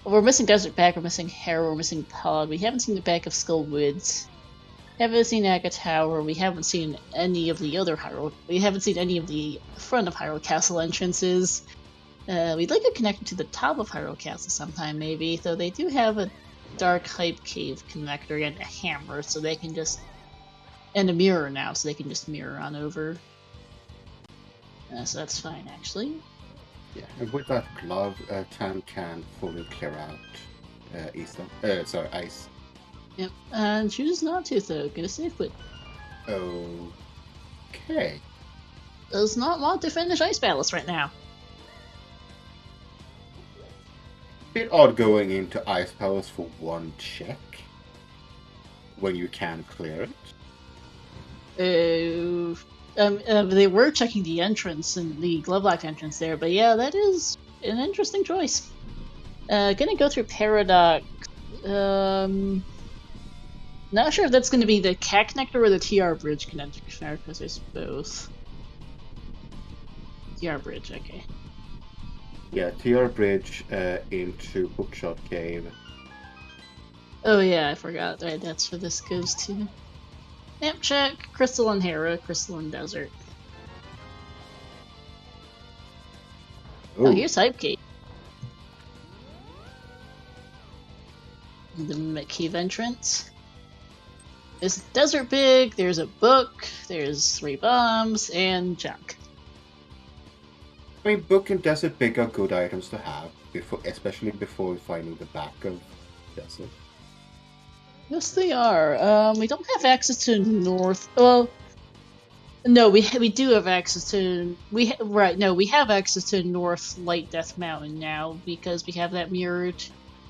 We're missing Desert Back. We're missing Hera. We're missing Pod. We haven't seen the back of Skull Woods. Haven't seen Aga Tower. We haven't seen any of the other Hyrule. We haven't seen any of the front of Hyrule Castle entrances. We'd like to connect to the top of Hyrule Castle sometime, maybe, though they do have a Dark Hype Cave connector and a hammer, so they can just... and a mirror now, so they can just mirror on over. So that's fine, actually. Yeah, and with that glove, Tam can fully clear out ice. Yep, and chooses not to, though. Get a safe quit. Okay. Does not want to finish Ice Palace right now. Bit odd going into Ice Palace for 1 check when you can clear it. They were checking the entrance and the glove lock entrance there, but yeah, that is an interesting choice. Gonna go through Paradox. Not sure if that's gonna be the cat connector or the TR bridge connector, because there's both. TR bridge, okay. Yeah, TR bridge into Hookshot Cave. Oh yeah, I forgot. Right, that's where this goes to. Yep, check. Crystal and Hera, Crystal and Desert. Ooh. Oh, here's Hype Cave. The cave entrance. There's a desert big, there's a book, there's 3 bombs, and junk. I mean, book and desert big are good items to have, especially before finding the back of desert. Yes, they are. We don't have access to north. Well, no, we do have access to we have access to North Light Death Mountain now because we have that mirrored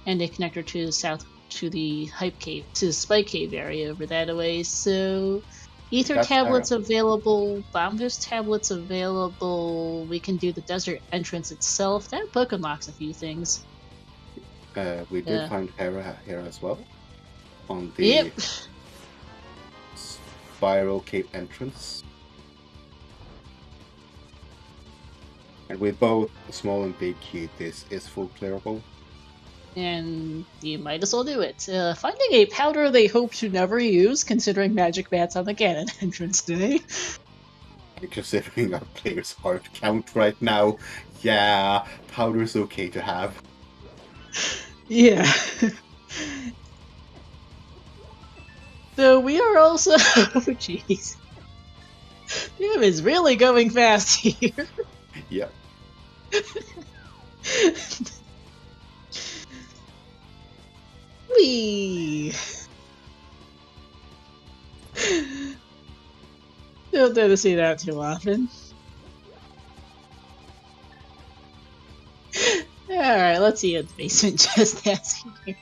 and a connector to the south to the Hype Cave to the Spike Cave area over that way. So Ether That's tablets available, Bombus tablets available. We can do the desert entrance itself. That book unlocks a few things. We did find Hera here as well on the Yep. Spiral Cave entrance. And with both small and big key, this is full clearable. And you might as well do it. Finding a powder they hope to never use, considering magic bats on the Ganon entrance day. And considering our player's heart count right now, yeah, powder's okay to have. Yeah. So we are also... oh jeez. Tim is really going fast here. Yep. Whee! Don't tend to see that too often. Alright, let's see what the basement chest has here.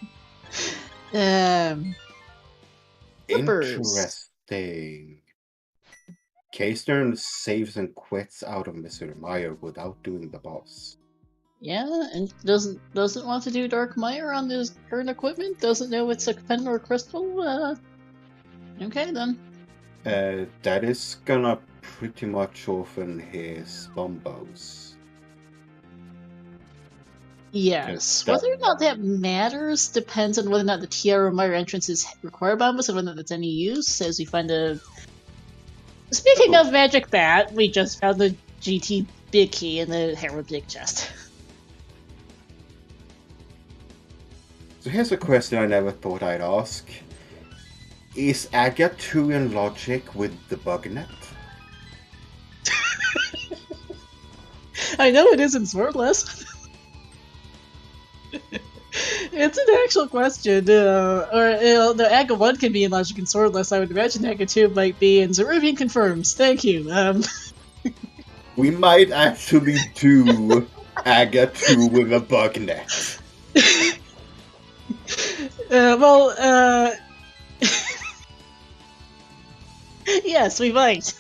Flippers. Interesting. Kaesden saves and quits out of Mr. Meyer without doing the boss. Yeah, and doesn't want to do Dark Mire on his current equipment? Doesn't know it's a pen or crystal? Okay then. That is gonna pretty much open his bombos. Yes. Whether or not that matters depends on whether or not the Tiara Mire entrances require bombas and whether or not that's any use, as we find a... Speaking of Magic Bat, we just found the GT Big Key in the Herald Big Chest. So here's a question I never thought I'd ask. Is Aga 2 in logic with the bugnet? I know it isn't Swordless. It's an actual question. The Aga 1 can be in logic and Swordless. I would imagine Aga 2 might be, and Zeruvian confirms. Thank you. We might actually do Aga 2 with a bugnet. Yes, we might.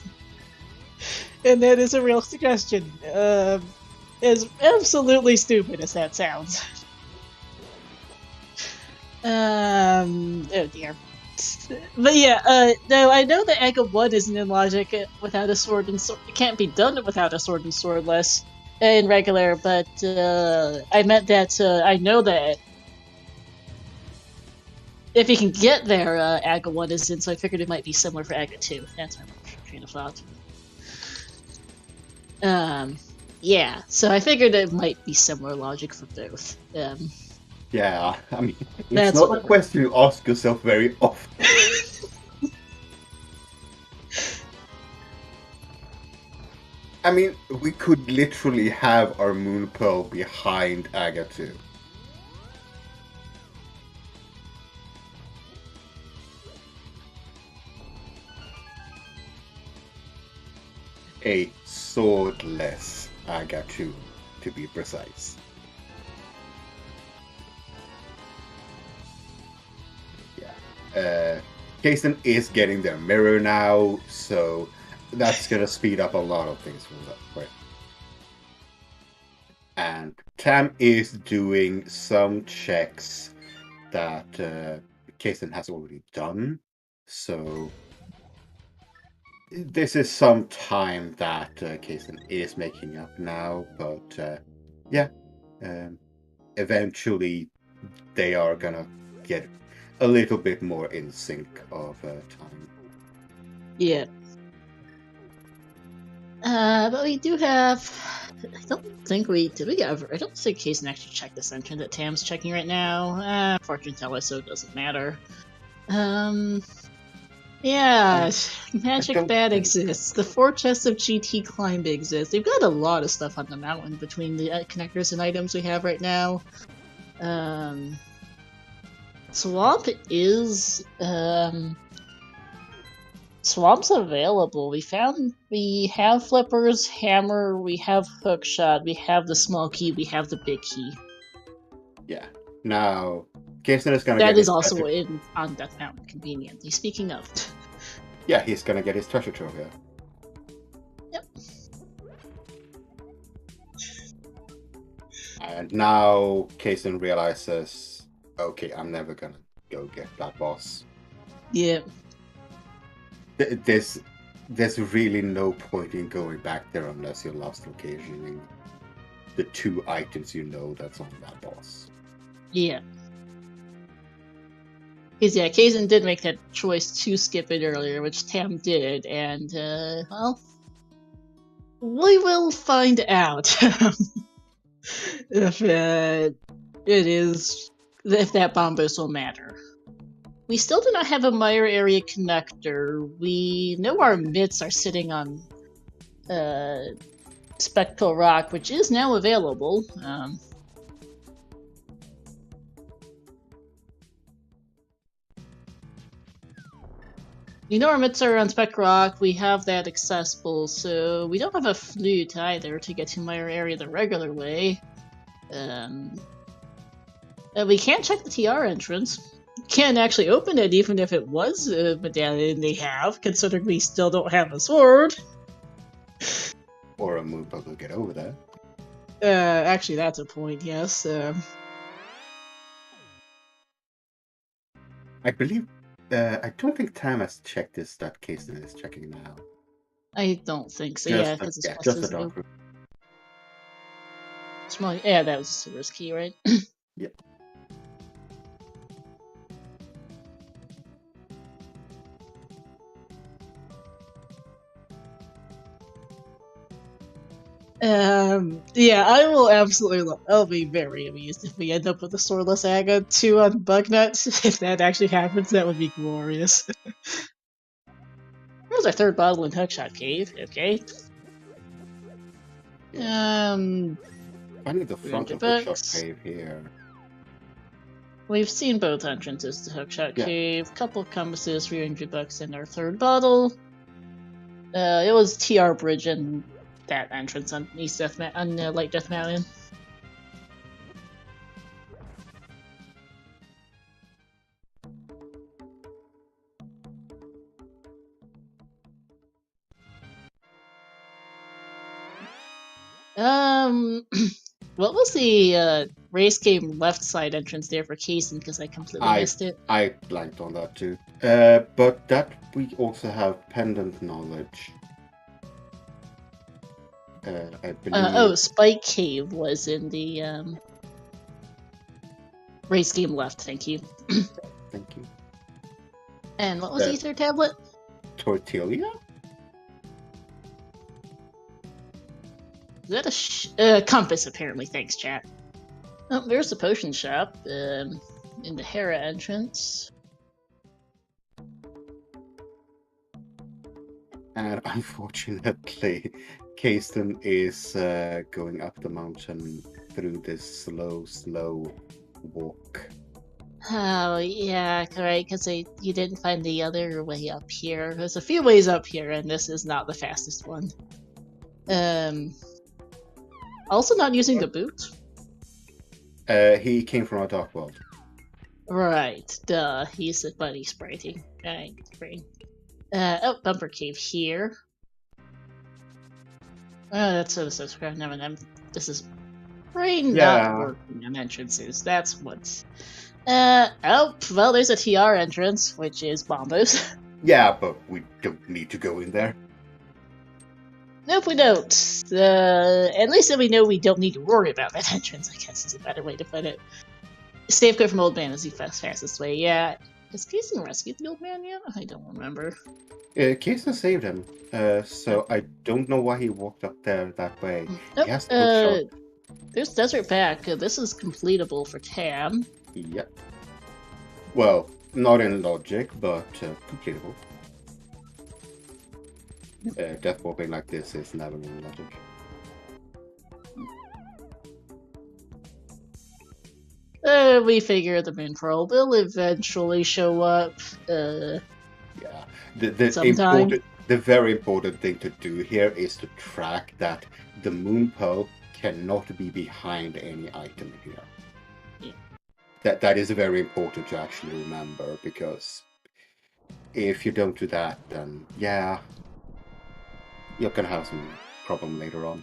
And that is a real suggestion. As absolutely stupid as that sounds. Oh dear. But yeah, no, I know that Aga 1 isn't in logic without a sword and sword. It can't be done without a sword and swordless in regular, but I meant that I know that if you can get there, Aga 1 is in, so I figured it might be similar for Aga 2. That's my train of thought. Yeah, so I figured it might be similar logic for both. Yeah, I mean, it's not a question you ask yourself very often. I mean, we could literally have our Moon Pearl behind Aga 2. A swordless Aga 2, to be precise. Kaesden is getting their mirror now, so that's gonna speed up a lot of things from that point. And Tam is doing some checks that Kaesden has already done, so this is some time that Kaesden is making up now, but yeah, eventually they are gonna get a little bit more in sync of time. Yeah. But we do have... I don't think we... Did we ever... I don't think Kaesden actually checked this entrance that Tam's checking right now. Fortune teller, so it doesn't matter. Yeah, Magic Bat exists. The 4 chests of GT Climb exist. They've got a lot of stuff on the mountain between the connectors and items we have right now. Swamp is Swamp's available. We have flippers, hammer, we have hookshot, we have the small key, we have the big key. Yeah. Now, Kaesden is gonna That get is his also treasure. on Death Mountain, conveniently. Speaking of. Yeah, he's gonna get his treasure trove here. Yep. And now Kaesden realizes, okay, I'm never gonna go get that boss. Yeah. There's really no point in going back there unless you're lost occasioning the 2 items you know that's on that boss. Yeah. Because, yeah, Kaesden did make that choice to skip it earlier, which Tam did, and, well, we will find out if if that bomb boost will matter. We still do not have a Mire area connector. We know our mitts are sitting on Spectral Rock, which is now available. We know our mitts are on Spectral Rock. We have that accessible, so we don't have a flute either to get to Mire area the regular way. We can't check the TR entrance. Can't actually open it even if it was a medallion they have, considering we still don't have a sword. Or a move bug will get over there. Actually, that's a point, yes. I believe, I don't think Tam has checked this, that Kaesden is checking now. I don't think so, Just yeah, because it's just the dark room. Small, yeah, that was a Silver's key, right? Yep. Yeah, I will absolutely I'll be very amused if we end up with a Swordless Aga 2 on Bugnut. If that actually happens, that would be glorious. There's our 3rd bottle in Hookshot Cave, okay. I need the front of Hookshot Cave here. We've seen both entrances to Hookshot Cave, couple of compasses, $300 in our 3rd bottle. It was TR Bridge and that entrance on Light Death Mountain. What was the race game left side entrance there for Kaesden? Because I completely missed it. I blanked on that too. But that we also have pendant knowledge. I believe. Spike Cave was in the race game left. Thank you. Thank you. And what was the Ether tablet? Tortilla? Is that a compass, apparently. Thanks, chat. Oh, there's the potion shop in the Hera entrance. And unfortunately, Kaesden is going up the mountain through this slow walk. Oh, yeah, right, because you didn't find the other way up here. There's a few ways up here, and this is not the fastest one. Also not using the boot? He came from a dark world. Right, duh, he's a buddy spriting. Right, great. Bumper Cave here. That's so subscribe. Never mind. This is brain not working on entrances. That's what's. Well, there's a TR entrance, which is Bombos. Yeah, but we don't need to go in there. Nope, we don't. At least then we know we don't need to worry about that entrance, I guess is a better way to put it. Safeguard from Old Man is the fastest way, yeah. Has Kaesden rescued the old man yet? I don't remember. Kaesden saved him, so I don't know why he walked up there that way. Nope, he has to look short. There's Desert Back. This is completable for Tam. Yep. Well, not in logic, but completable. Death warping like this is never in logic. we figure the Moon Pearl will eventually show up. Yeah. The Sometime. the very important thing to do here is to track that the Moon Pearl cannot be behind any item here. Yeah. That is very important to actually remember, because if you don't do that, then yeah, you're gonna have some problem later on.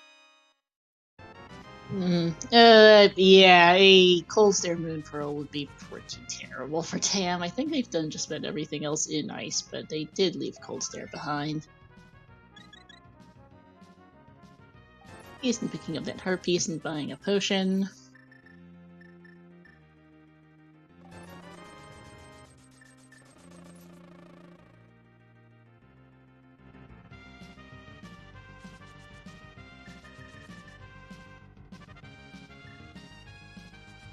Yeah, a Cold Stare Moon Pearl would be pretty terrible for Tam. I think they've done just about everything else in ice, but they did leave Cold Stare behind. Kaesden picking up that heart piece and buying a potion.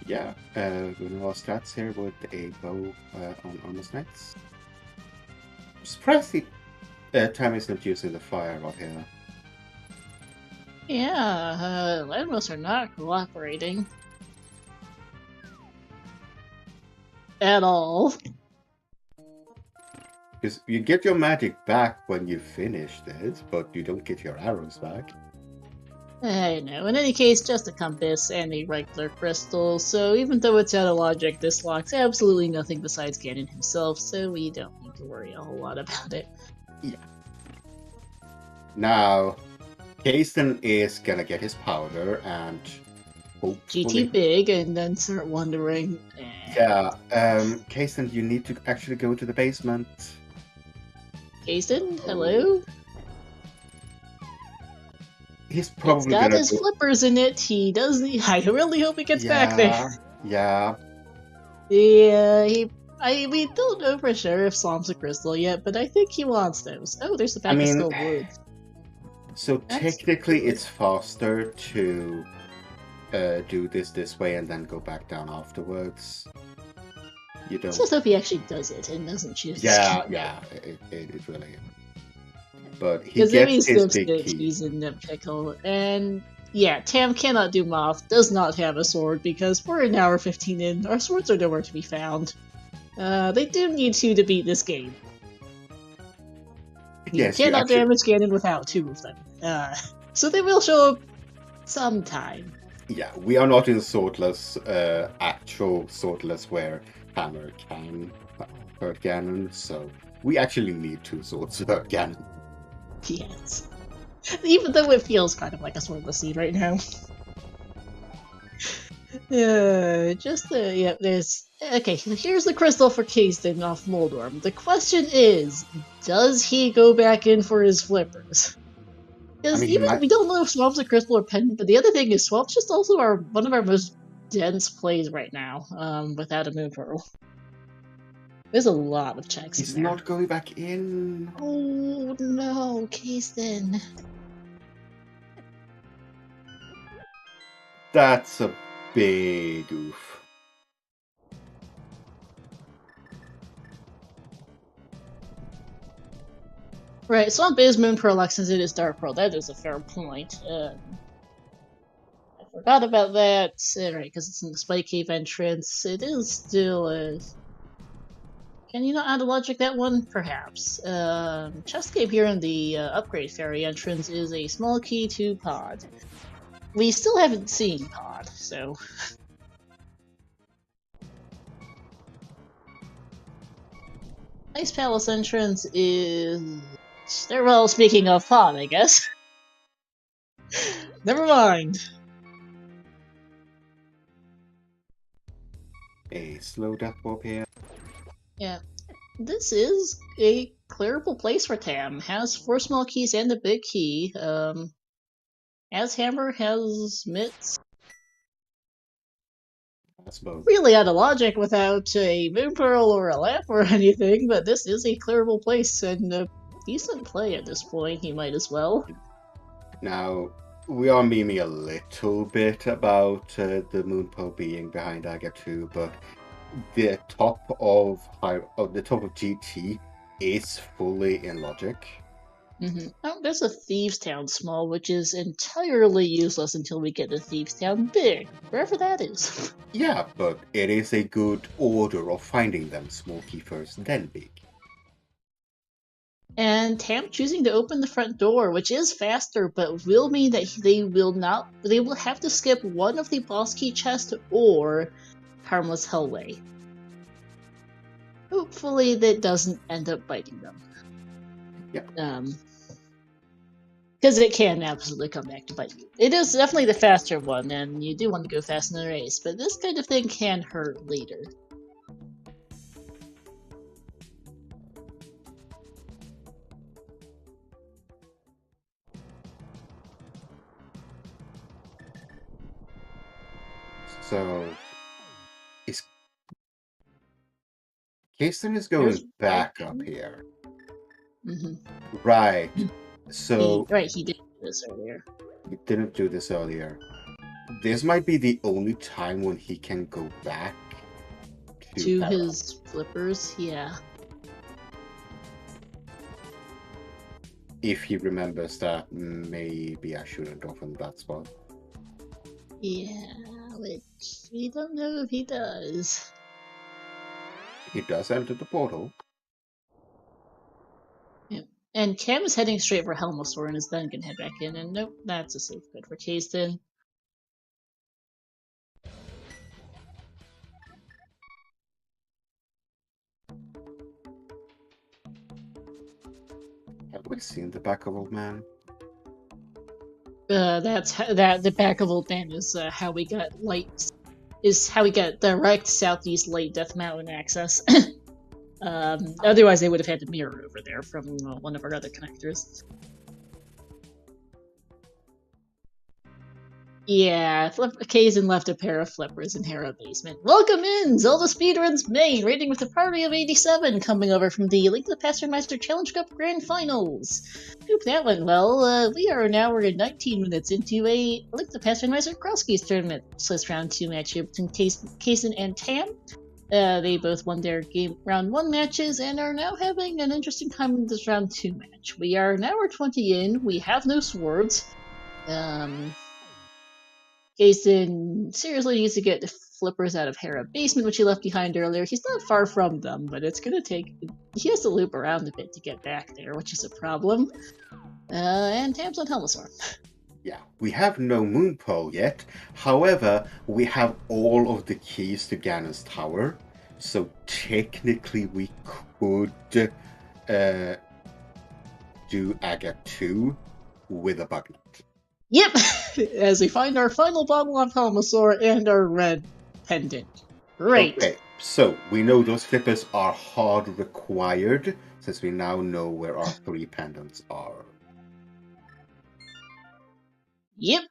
Yeah, vanilla stats here with a bow on Honest Knights. I'm surprised Tam is not using the fire rod here. Yeah, Landros are not cooperating. At all. Because you get your magic back when you finish this, but you don't get your arrows back. I know. In any case, just a compass and a regular crystal, so even though it's out of logic, this locks absolutely nothing besides Ganon himself, so we don't need to worry a whole lot about it. Yeah. Now, Kaesden is gonna get his powder and hopefully... GT big, and then start wondering... Yeah, Kaesden, you need to actually go to the basement. Kaesden, hello? He's probably got gonna his flippers in it. He does. I really hope he gets back there. Yeah. Yeah. We don't know for sure if Swamp's a crystal yet, but I think he wants those. Oh, there's the back of Skull Wood. So technically, it's faster to do this way and then go back down afterwards. You don't. Let's just hope he actually does it and doesn't choose. Yeah. It really is. But he gets his big key. He's in a pickle, and yeah, Tam cannot do Moth, does not have a sword, because we're an hour 15 in, our swords are nowhere to be found. They do need to beat this game. Yes, you cannot damage Ganon without two of them. So they will show up sometime. Yeah, we are not in Swordless, actual Swordless where Hammer can hurt Ganon, so we actually need two swords to hurt Ganon. Yes. Even though it feels kind of like a swordless seed right now. Yeah, there's... Okay, here's the crystal for Kaesden off Moldorm. The question is, does he go back in for his flippers? Because we don't know if Swamp's a crystal or pendant, but the other thing is Swamp's just also one of our most dense plays right now, without a Moon Pearl. There's a lot of checks He's in there. not going back in. Oh no, Kaesden. That's a big oof. Right, Swamp is Moon Pearl since it is Dark Pearl. That is a fair point. I forgot about that. Right, because it's in the Spike Cave entrance. It is still a... Can you not add a logic that one? Perhaps. Chest Cave here in the Upgrade Ferry entrance is a small key to Pod. We still haven't seen Pod, so... Ice Palace entrance is... Well, speaking of Pod, I guess. Never mind. A slow death bob here. Yeah. This is a clearable place for Tam. Has 4 small keys and a big key. Has hammer, has mitts. That's both. Really out of logic without a Moon Pearl or a lamp or anything, but this is a clearable place and a decent play at this point. He might as well. Now, we are memeing a little bit about the Moon Pearl being behind Aga 2, but the top of GT is fully in logic. Oh, there's a Thieves Town small, which is entirely useless until we get to Thieves Town big, wherever that is. Yeah, but it is a good order of finding them. Small key first, then big. And Tam choosing to open the front door, which is faster, but will mean that they will have to skip one of the boss key chests or Harmless Hellway. Hopefully that doesn't end up biting them. Yeah. Because it can absolutely come back to bite you. It is definitely the faster one, and you do want to go fast in the race, but this kind of thing can hurt later. So, Kaesden is going back up here. Right. So he did this earlier. He didn't do this earlier. This might be the only time when he can go back to his flippers. Yeah. If he remembers that maybe I shouldn't open that spot. Yeah, which we don't know if he does. He does enter the portal. Yeah. And Cam is heading straight for Helmasaur and is then gonna head back in, and nope, that's a safe bet for Kaesden. Have we seen the back of Old Man? The back of Old Man is how we got light. Is how we got direct southeast light Death Mountain access. Otherwise, they would have had to mirror over there from one of our other connectors. Yeah, Kaesden left a pair of flippers in Hera Basement. Welcome in! ZeldaSpeedRuns main, rating with a party of 87 coming over from the Link to the Past Master Challenge Cup Grand Finals. Hope that went well. We are an hour and 19 minutes into a Link to the Past Master Crosskeys tournament. So it's round 2 match here between Kaesden and Tam. They both won their round 1 matches and are now having an interesting time in this round 2 match. We are an hour 20 in, we have no swords. Kaesden seriously needs to get the flippers out of Hera Basement, which he left behind earlier. He's not far from them, but it's gonna take... He has to loop around a bit to get back there, which is a problem. And Tam's on Helmasaur. Yeah, we have no Moon Pearl yet. However, we have all of the keys to Ganon's tower. So technically we could do Aga 2 with a bug net. Yep! As we find our final bottle of Helmasaur and our red pendant. Great! Okay, so we know those flippers are hard required, since we now know where our 3 pendants are. Yep,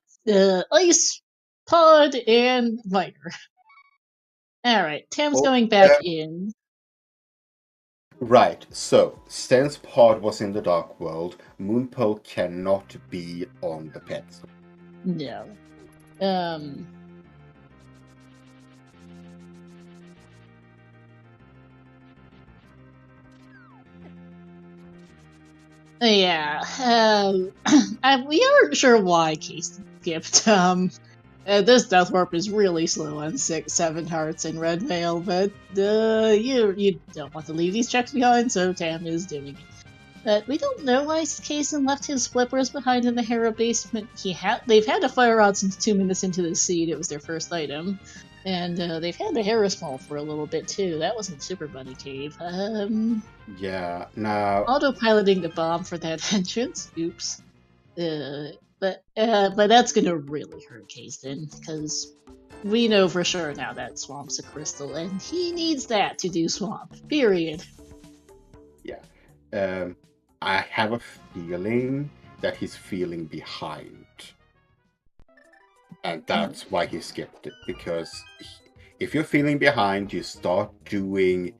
Ice, Pod, and Miter. Alright, Tam's going back in. Right, so since Pod was in the Dark World, Moon Pearl cannot be on the pedestal. No. Yeah, we aren't sure why Kaesden skipped. This Death Warp is really slow on 6-7 hearts in Red Veil, but you don't want to leave these checks behind, so Tam is doing it. But we don't know why Kaesden left his flippers behind in the Hera Basement. They've had a fire rod since 2 minutes into the seed. It was their first item. And they've had the Hera Small for a little bit too. That wasn't Super Bunny Cave. Yeah, now... Autopiloting the bomb for that entrance. Oops. But that's gonna really hurt Kaesden, because we know for sure now that Swamp's a crystal, and he needs that to do Swamp. Period. Yeah. I have a feeling that he's feeling behind. And that's why he skipped it, because if you're feeling behind, you start doing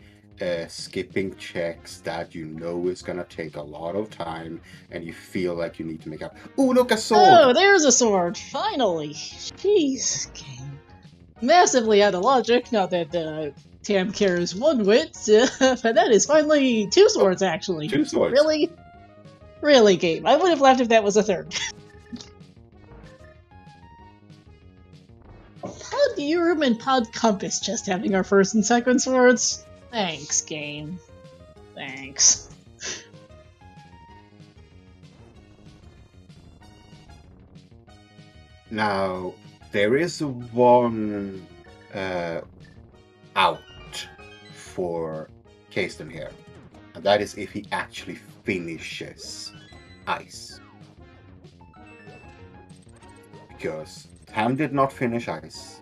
skipping checks that you know is gonna take a lot of time, and you feel like you need to make up. Ooh, look, a sword! Oh, there's a sword! Finally! Jeez, game. Massively out of logic, not that Tam cares one whit, but that is finally 2 swords, actually. 2 swords. Really? Really, game. I would have laughed if that was a third. Pod Urim and Pod Compass just having our first and second swords. Thanks, game. Thanks. Now, there is one out for Kaesden here, and that is if he actually finishes Ice. Because Tam did not finish Ice.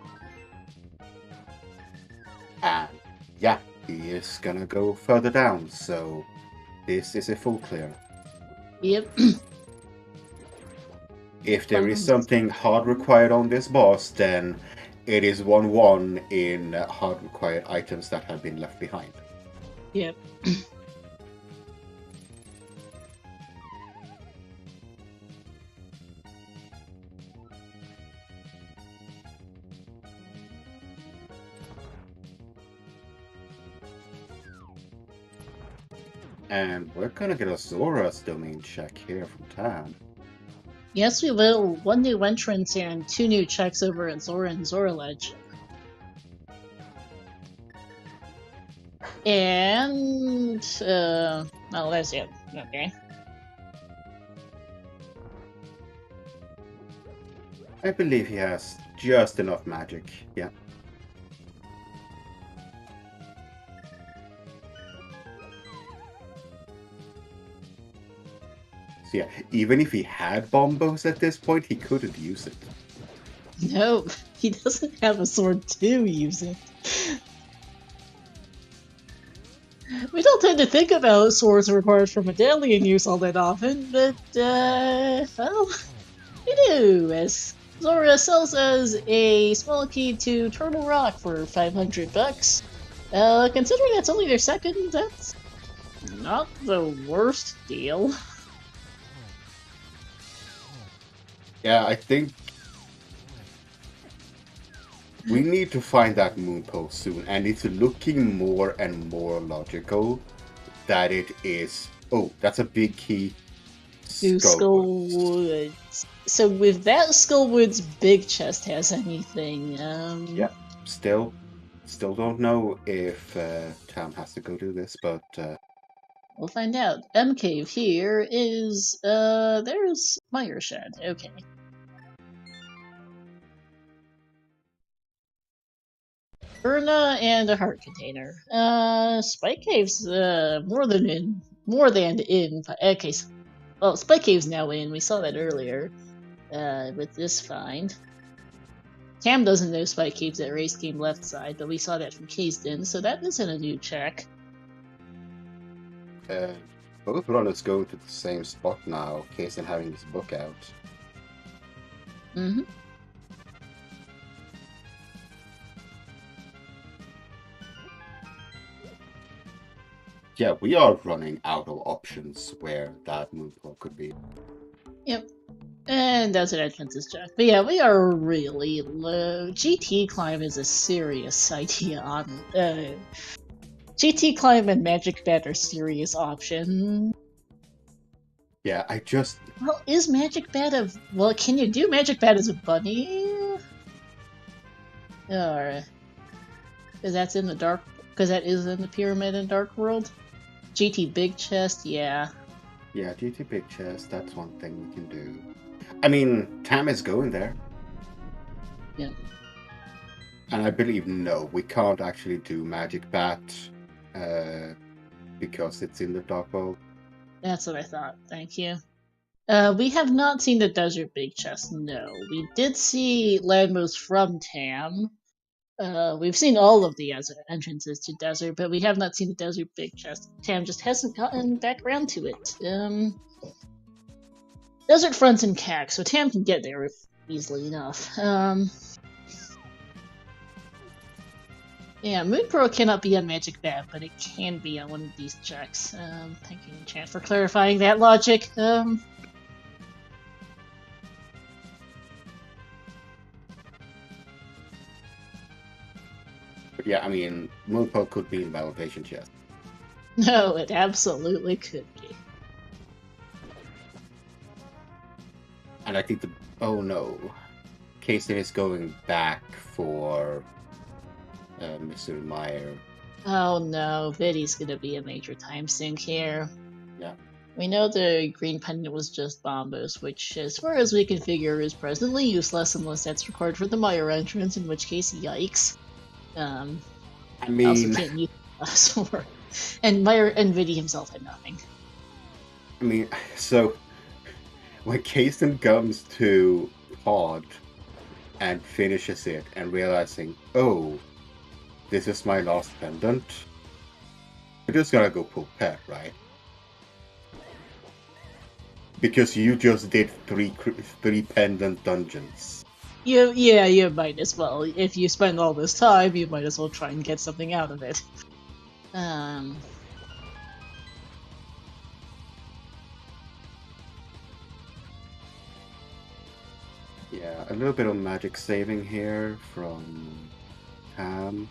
And yeah, he is gonna go further down, so this is a full clear. Yep. If there is something hard required on this boss, then it is 1-1 in hard required items that have been left behind. Yep. And we're gonna get a Zora's domain check here from Tam. Yes, we will. 1 new entrance and 2 new checks over at Zora and Zora Ledge. And, oh, that's it. Okay. I believe he has just enough magic, yeah. So yeah, even if he had bombos at this point, he couldn't use it. No, he doesn't have a sword to use it. We don't tend to think about swords required for medallion use all that often, but, well, we do, as Zora sells us a small key to Turtle Rock for 500 bucks. Considering that's only their second, that's not the worst deal. Yeah, I think we need to find that moon pose soon, and it's looking more and more logical that it is. Oh, that's a big key. To Skullwoods. So with that, Skullwood's big chest has anything. Yeah, still don't know if Tam has to go do this, but we'll find out. M Cave here is there's Mire Shed. Okay. Urna and a heart container. Spike Cave's more than in. Okay, well, Spike Cave's now in. We saw that earlier. With this find. Tam doesn't know Spike Cave's at Race Game left side, but we saw that from Kaesden, so that isn't a new check. both runners go to the same spot now, Kaesden having his book out. Mm-hmm. Yeah, we are running out of options where that moonpool could be. Yep. And that's an entrances check. But yeah, we are really low. GT Climb is a serious idea on GT Climb and Magic Bat are serious option. Yeah, I just... Well, is Magic Bat a... Well, can you do Magic Bat as a bunny? Or... Because that's in the Dark... Because that is in the Pyramid and Dark World? GT Big Chest, yeah. Yeah, GT Big Chest, that's one thing we can do. I mean, Tam is going there. Yeah. And I believe, no, we can't actually do Magic Bat because it's in the Dark World. That's what I thought, thank you. We have not seen the Desert Big Chest, no. We did see Landmost from Tam. We've seen all of the entrances to Desert, but we have not seen the Desert Big Chest. Tam just hasn't gotten back around to it. Desert front's in CAC, so Tam can get there easily enough. Yeah, Moon Pro cannot be on Magic Bat, but it can be on one of these checks. Thank you, chat, for clarifying that logic. But yeah, I mean, Moonpole could be in Validation Chest. No, it absolutely could be. And I think oh no, Kaesden is going back for Mr. Meyer. Oh no, Viddy's gonna be a major time sink here. Yeah. We know the green pendant was just Bombos, which, as far as we can figure, is presently useless unless that's required for the Meyer entrance, in which case, yikes. I Also mean, can't use the sword. And Meyer and Viddy himself had nothing. I mean, so when Kaesden comes to Pod and finishes it and realizing, oh, this is my last pendant, you're just gonna go pull pet, right? Because you just did three pendant dungeons. Yeah, you might as well. If you spend all this time, you might as well try and get something out of it. Yeah, a little bit of magic saving here from Ham.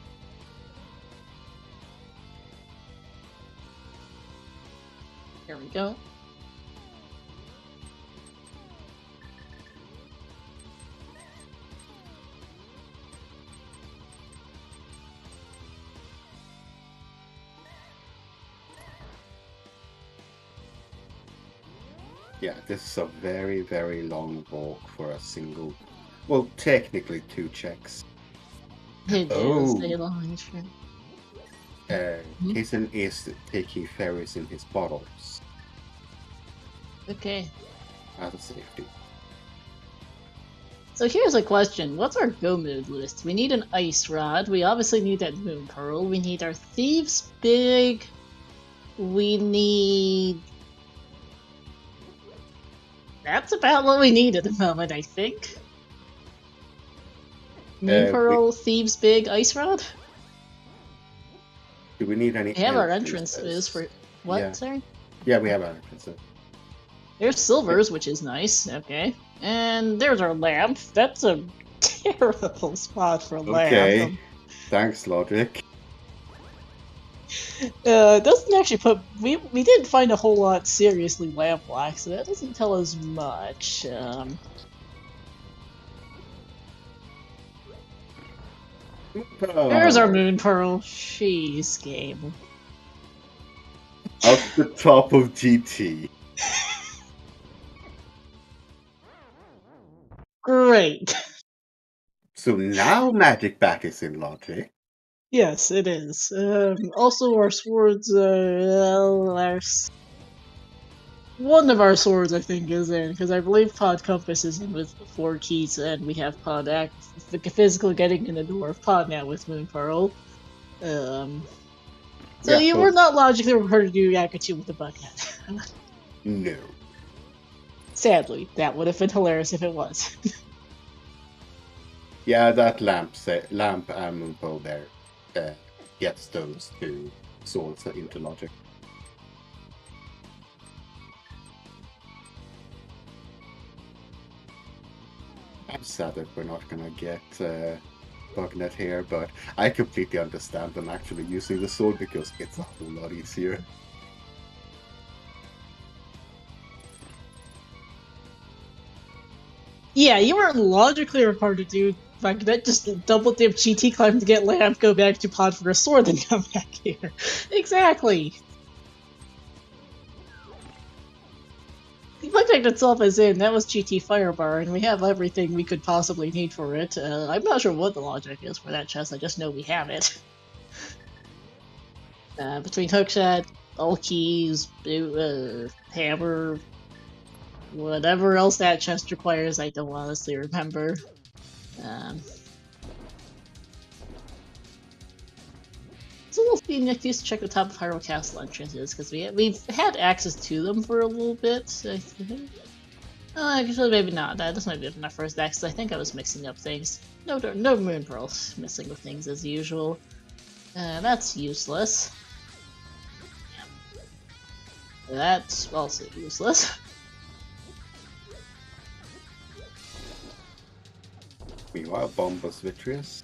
Here we go. Yeah, this is a very, very long walk for a single... Well, technically 2 checks. It is a long trip. Kaesden is taking ferries in his bottles. Okay. As a safety. So here's a question. What's our go mode list? We need an ice rod. We obviously need that moon pearl. We need our thieves big. We need... That's about what we need at the moment, I think. Moon pearl, thieves big, ice rod? Do we need any We have our entrances for... What, yeah. sorry? Yeah, we have our entrances. There's silvers, which is nice. Okay. And there's our lamp. That's a terrible spot for a lamp. Okay. Thanks, Logic. Doesn't actually put... We didn't find a whole lot seriously lamp-like, so that doesn't tell us much. There's our moon pearl. Jeez, game. Up the top of GT. Great. So now Magic Back is in Logic. Yes, it is. Also, our swords one of our swords, I think, is in, because I believe Pod Compass is in with 4 keys, and we have Pod Act, the physical getting in the door of Pod now with Moon Pearl. So Yeah, you were not logically required to do Yakutu with the bucket. No. Sadly, that would have been hilarious if it was. Yeah, that lamp and Moon Pearl there gets those 2 swords into Logic. I'm sad that we're not gonna get Bugnet here, but I completely understand them actually using the sword because it's a whole lot easier. Yeah, you weren't logically required to do Bugnet, just double dip GT climb to get lamp, go back to Pod for a sword, then come back here. Exactly! The project itself is in, that was GT Firebar, and we have everything we could possibly need for it. I'm not sure what the logic is for that chest, I just know we have it. Between hookshot, all keys, hammer, whatever else that chest requires, I don't honestly remember. So we'll see next use to check the top of Hyrule Castle entrances, because we've had access to them for a little bit, I think. Actually, maybe not. This might be my first access. I think I was mixing up things. No Moon Pearls. Missing with things as usual. That's useless. That's also useless. Meanwhile, Bombus Vitreous.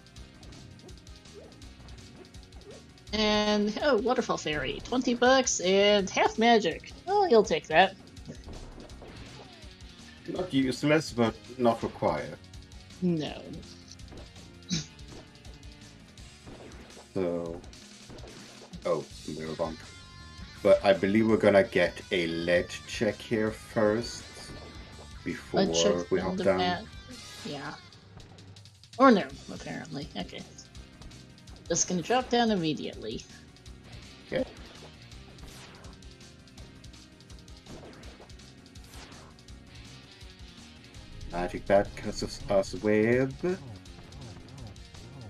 And, oh, Waterfall Fairy. $20 and half magic. Oh, you'll take that. Not useless, but not required. No. So... Oh, mirror bump. But I believe we're gonna get a lead check here first. Let's check Before we hop the down. map. Yeah. Or no, apparently. Okay. Just gonna drop down immediately. Okay. Magic bat cuts us with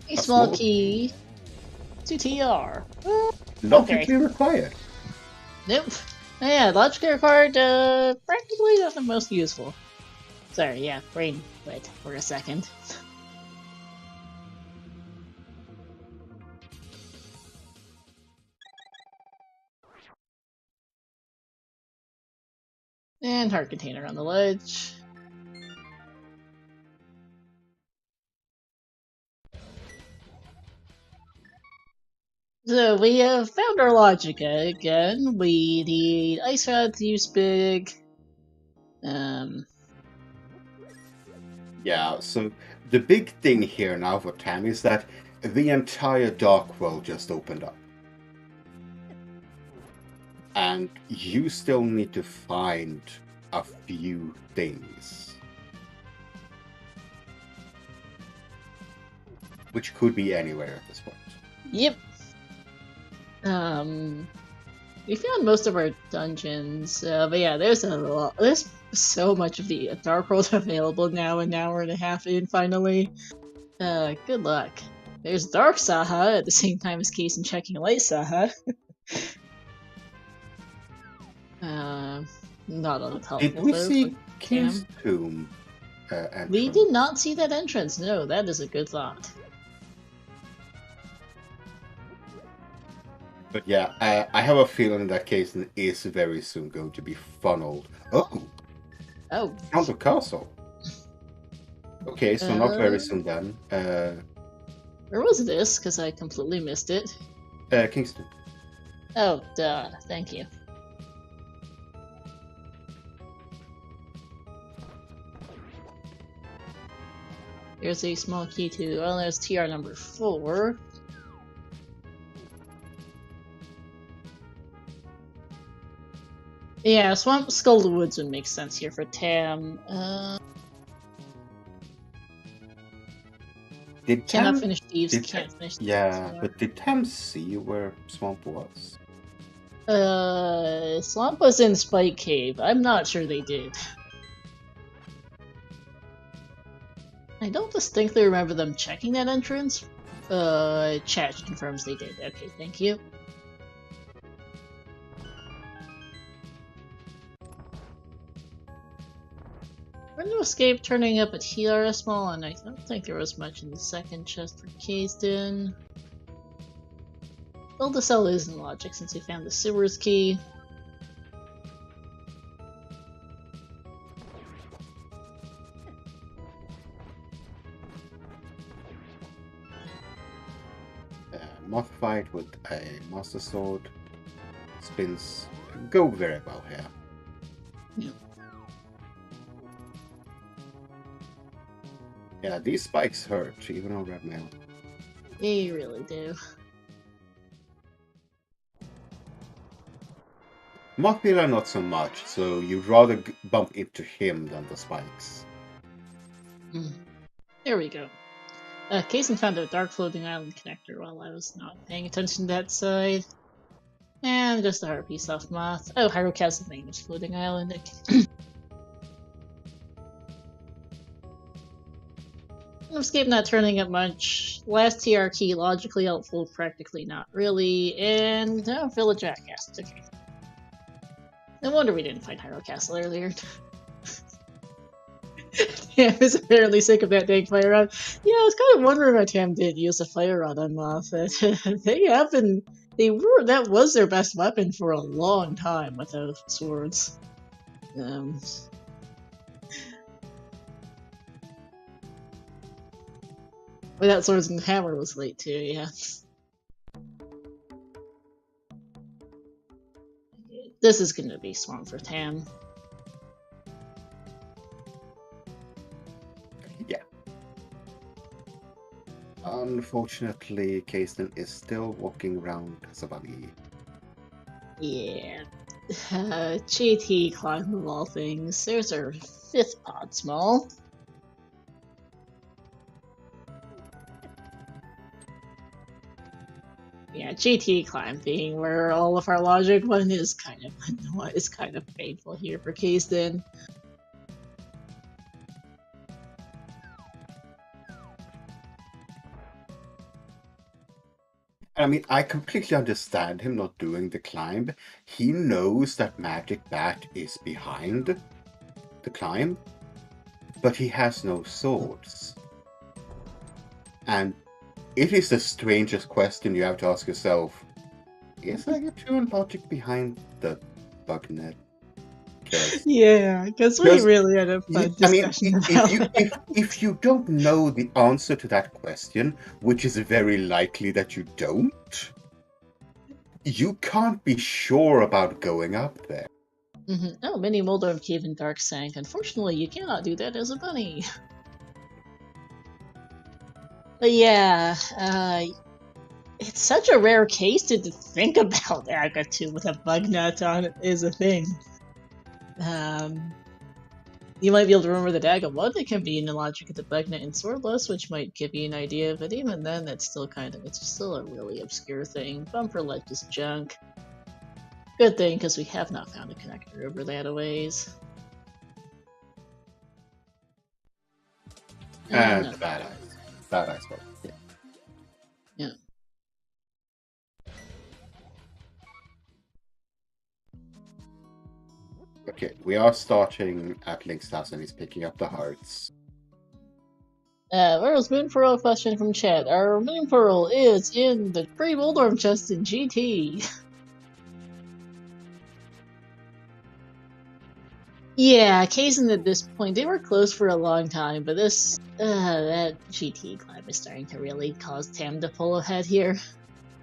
A small key to TR. logically required. Nope. Yeah, logically required, practically not the most useful. Sorry, yeah, brain wet for a second. And heart container on the ledge. So we have found our Logica again. We need Ice Rod to use big. Yeah, so the big thing here now for Tam is that the entire Dark World just opened up. And you still need to find a few things. Which could be anywhere at this point. Yep. We found most of our dungeons, but yeah, there's a lot. There's so much of the Dark World available now, an hour and a half in, finally. Good luck. There's Dark Saha at the same time as Kaesden checking Light Saha. Not on the top. Did we see King's Tomb entrance? We did not see that entrance, no, that is a good thought. But yeah, I have a feeling that Kaesden is very soon going to be funneled. Oh! Oh. Count of Castle. Okay, so not very soon then. Where was this? Because I completely missed it. Kingston. Oh, duh. Thank you. Here's a small key to, well, there's TR number 4. Yeah, Swamp Skull Woods would make sense here for Tam. Did Cannot Tam, finish Thieves, can't finish Thieves. Yeah, but did Tam see where Swamp was? Swamp was in Spike Cave. I'm not sure they did. I don't distinctly remember them checking that entrance. Chat confirms they did. Okay, thank you. Window escape turning up at TR small, and I don't think there was much in the second chest for Kaesden. Zelda Cell is in logic since we found the sewers key. Moth fight with a Master Sword. Spins go very well here. Yeah. Yeah, these spikes hurt, even on red mail. They really do. Mothmiller not so much, so you'd rather bump into him than the spikes. There we go. Kaesden found a dark floating island connector while I was not paying attention to that side. And just a heart piece off Moth. Oh, Hyrule name is floating island. Okay. Escape not turning up much. Last TR key logically helpful, practically not really. And Village Jackass. Okay. No wonder we didn't find Hyrule Castle earlier. Yeah, I was apparently sick of that dang fire rod. Yeah, I was kind of wondering why Tam did use a fire rod on Moth. That was their best weapon for a long time with those swords. Without swords and hammer was late too, yeah. This is gonna be Swamp for Tam. Unfortunately, Kaesden is still walking around as a bunny. Yeah. GT climb of all things. There's our 5th pod small. Yeah, GT climb being where all of our logic went is kind of painful here for Kaesden. I mean, I completely understand him not doing the climb. He knows that Magic Bat is behind the climb, but he has no swords. And it is the strangest question you have to ask yourself. Is there true logic behind the bug net? Yeah, because we really had a fun discussion about that. If you don't know the answer to that question, which is very likely that you don't, you can't be sure about going up there. Oh, Mini Moldorm Cave in Dark Sank. Unfortunately, you cannot do that as a bunny. But yeah, it's such a rare case to think about Agatu with a bug nut on it is a thing. You might be able to remember the Daga 1 that can be in the logic of the bug nut and swordless, which might give you an idea, but even then, that's still it's still a really obscure thing. Bumper ledge is junk. Good thing, because we have not found a connector over that a ways. And the bad eyes. Bad eyes, yeah. Yeah. Okay, we are starting at Link's house and he's picking up the hearts. Where's Moon Pearl question from chat? Our Moon Pearl is in the pre-Moldorm chest in GT. Yeah, Kaesden at this point, they were closed for a long time, but this, that GT climb is starting to really cause Tam to pull ahead here.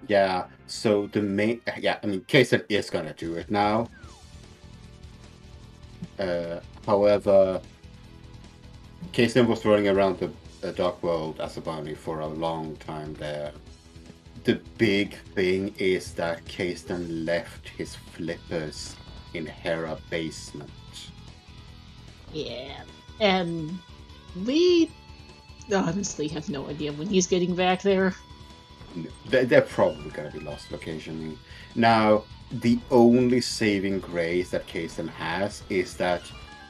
Yeah, so the main, Kaesden is gonna do it now. However, Kaesden was running around the Dark World as a bunny for a long time there. The big thing is that Kaesden left his flippers in Hera basement. Yeah, and we honestly have no idea when he's getting back there. They're probably going to be lost occasionally. Now, the only saving grace that Kaesden has is that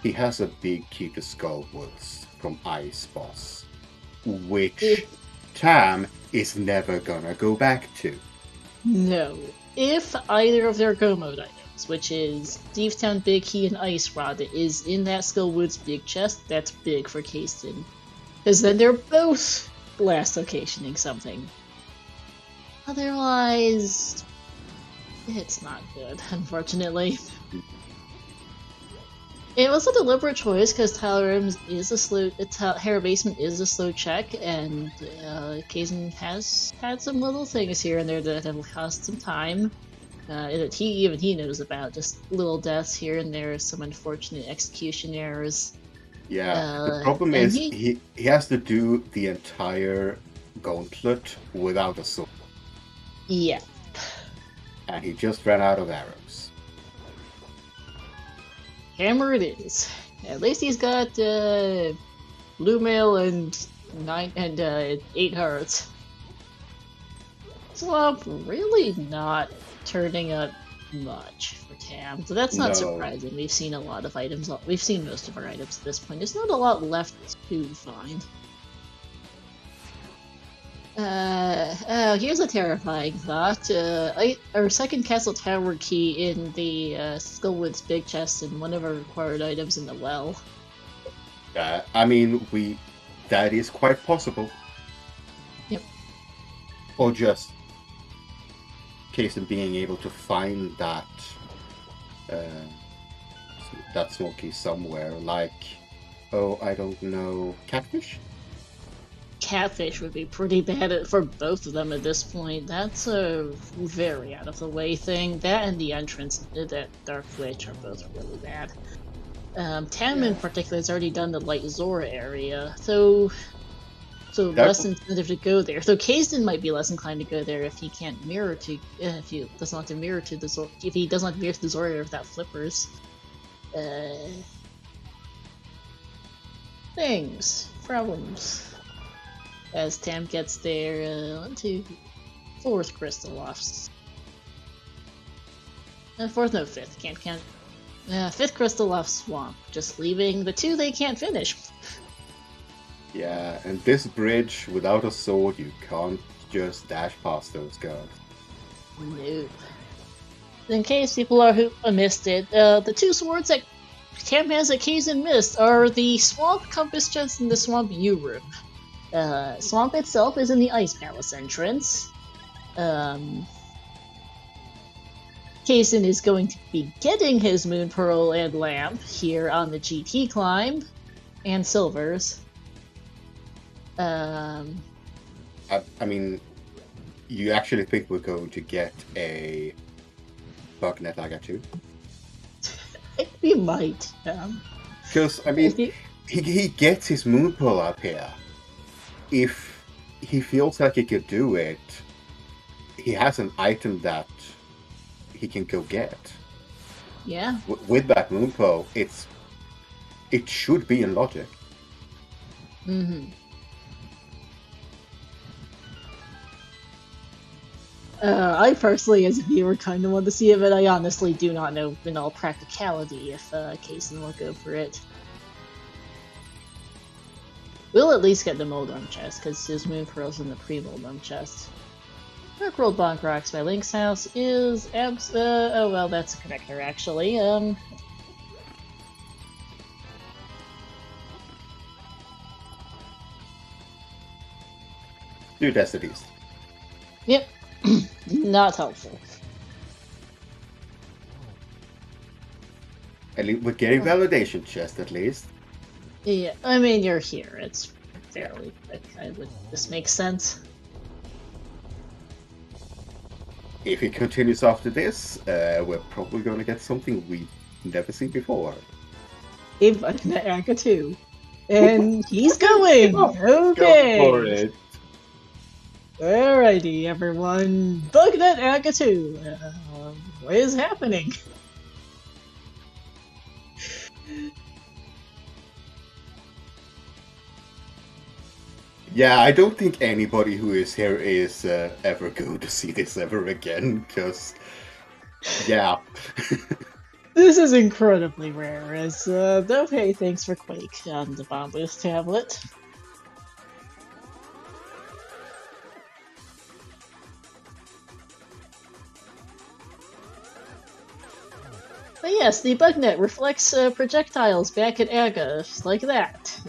he has a big key to Skullwoods from Ice Boss, which Tam is never gonna go back to. No. If either of their Go Mode items, which is Thiefstown Big Key and Ice Rod, is in that Skullwoods big chest, that's big for Kaesden. Because then they're both last locationing something. Otherwise, it's not good, unfortunately. It was a deliberate choice because Hera Basement is a slow check, and Kaesden has had some little things here and there that have cost some time. That he knows about, just little deaths here and there, some unfortunate execution errors. Yeah, the problem is he has to do the entire gauntlet without a sword. Yeah. And he just ran out of arrows. Hammer it is. At least he's got blue mail and 8 hearts. Swamp really not turning up much for Tam, so that's not surprising. We've seen a lot of items. We've seen most of our items at this point. There's not a lot left to find. Here's a terrifying thought. Our second castle tower key in the Skullwoods big chest and one of our required items in the well. I mean, that is quite possible. Yep. Or just Kaesden being able to find that small key somewhere, like, oh, I don't know, catfish? Catfish would be pretty bad for both of them at this point. That's a very out of the way thing. That and the entrance, that Dark Witch, are both really bad. Tam in particular has already done the Light Zora area, so So That less incentive to go there. So Kaesden might be less inclined to go there if he can't mirror to, if he doesn't have to mirror to the if he doesn't have to mirror to the Zora without flippers. Things, problems. As Tam gets their 1, 2, 4th crystal off. Fourth, no, fifth. Can't count. 5th crystal off Swamp, just leaving the 2 they can't finish. Yeah, and this bridge, without a sword, you can't just dash past those guys. Nope. In case people are who missed it, the 2 swords that Tam has that Kaesden missed are the Swamp Compass Chest and the Swamp U room. Swamp itself is in the Ice Palace entrance. Kaesden is going to be getting his Moon Pearl and Lamp here on the GT climb, and Silvers. I mean, you actually think we're going to get a Bugnet Aga too? We might. Because, I mean, he gets his Moon Pearl up here. If he feels like he could do it, he has an item that he can go get. Yeah. With that Moon Pearl, it should be in logic. Mm-hmm. I personally, as a viewer, kind of want to see it, but I honestly do not know in all practicality if Kaesden will go for it. We'll at least get the Moldorm chest, because his Moon Pearl's in the pre-Moldorm chest. Dark World Bonk Rocks by Link's house is oh well, that's a connector actually. Do destinies. Yep. Not helpful. At least we're getting validation chest at least. Yeah, I mean you're here. It's fairly. This makes sense. If it continues after this, we're probably going to get something we've never seen before. Bugnet Aga 2. And he's going! Okay! Go for it! Alrighty, everyone. Bugnet Aga 2. What is happening? Yeah, I don't think anybody who is here is ever going to see this ever again, because, yeah. This is incredibly rare, as, okay, thanks for Quake on the Bomb Boost tablet. But yes, the Bugnet reflects projectiles back at Aga, like that.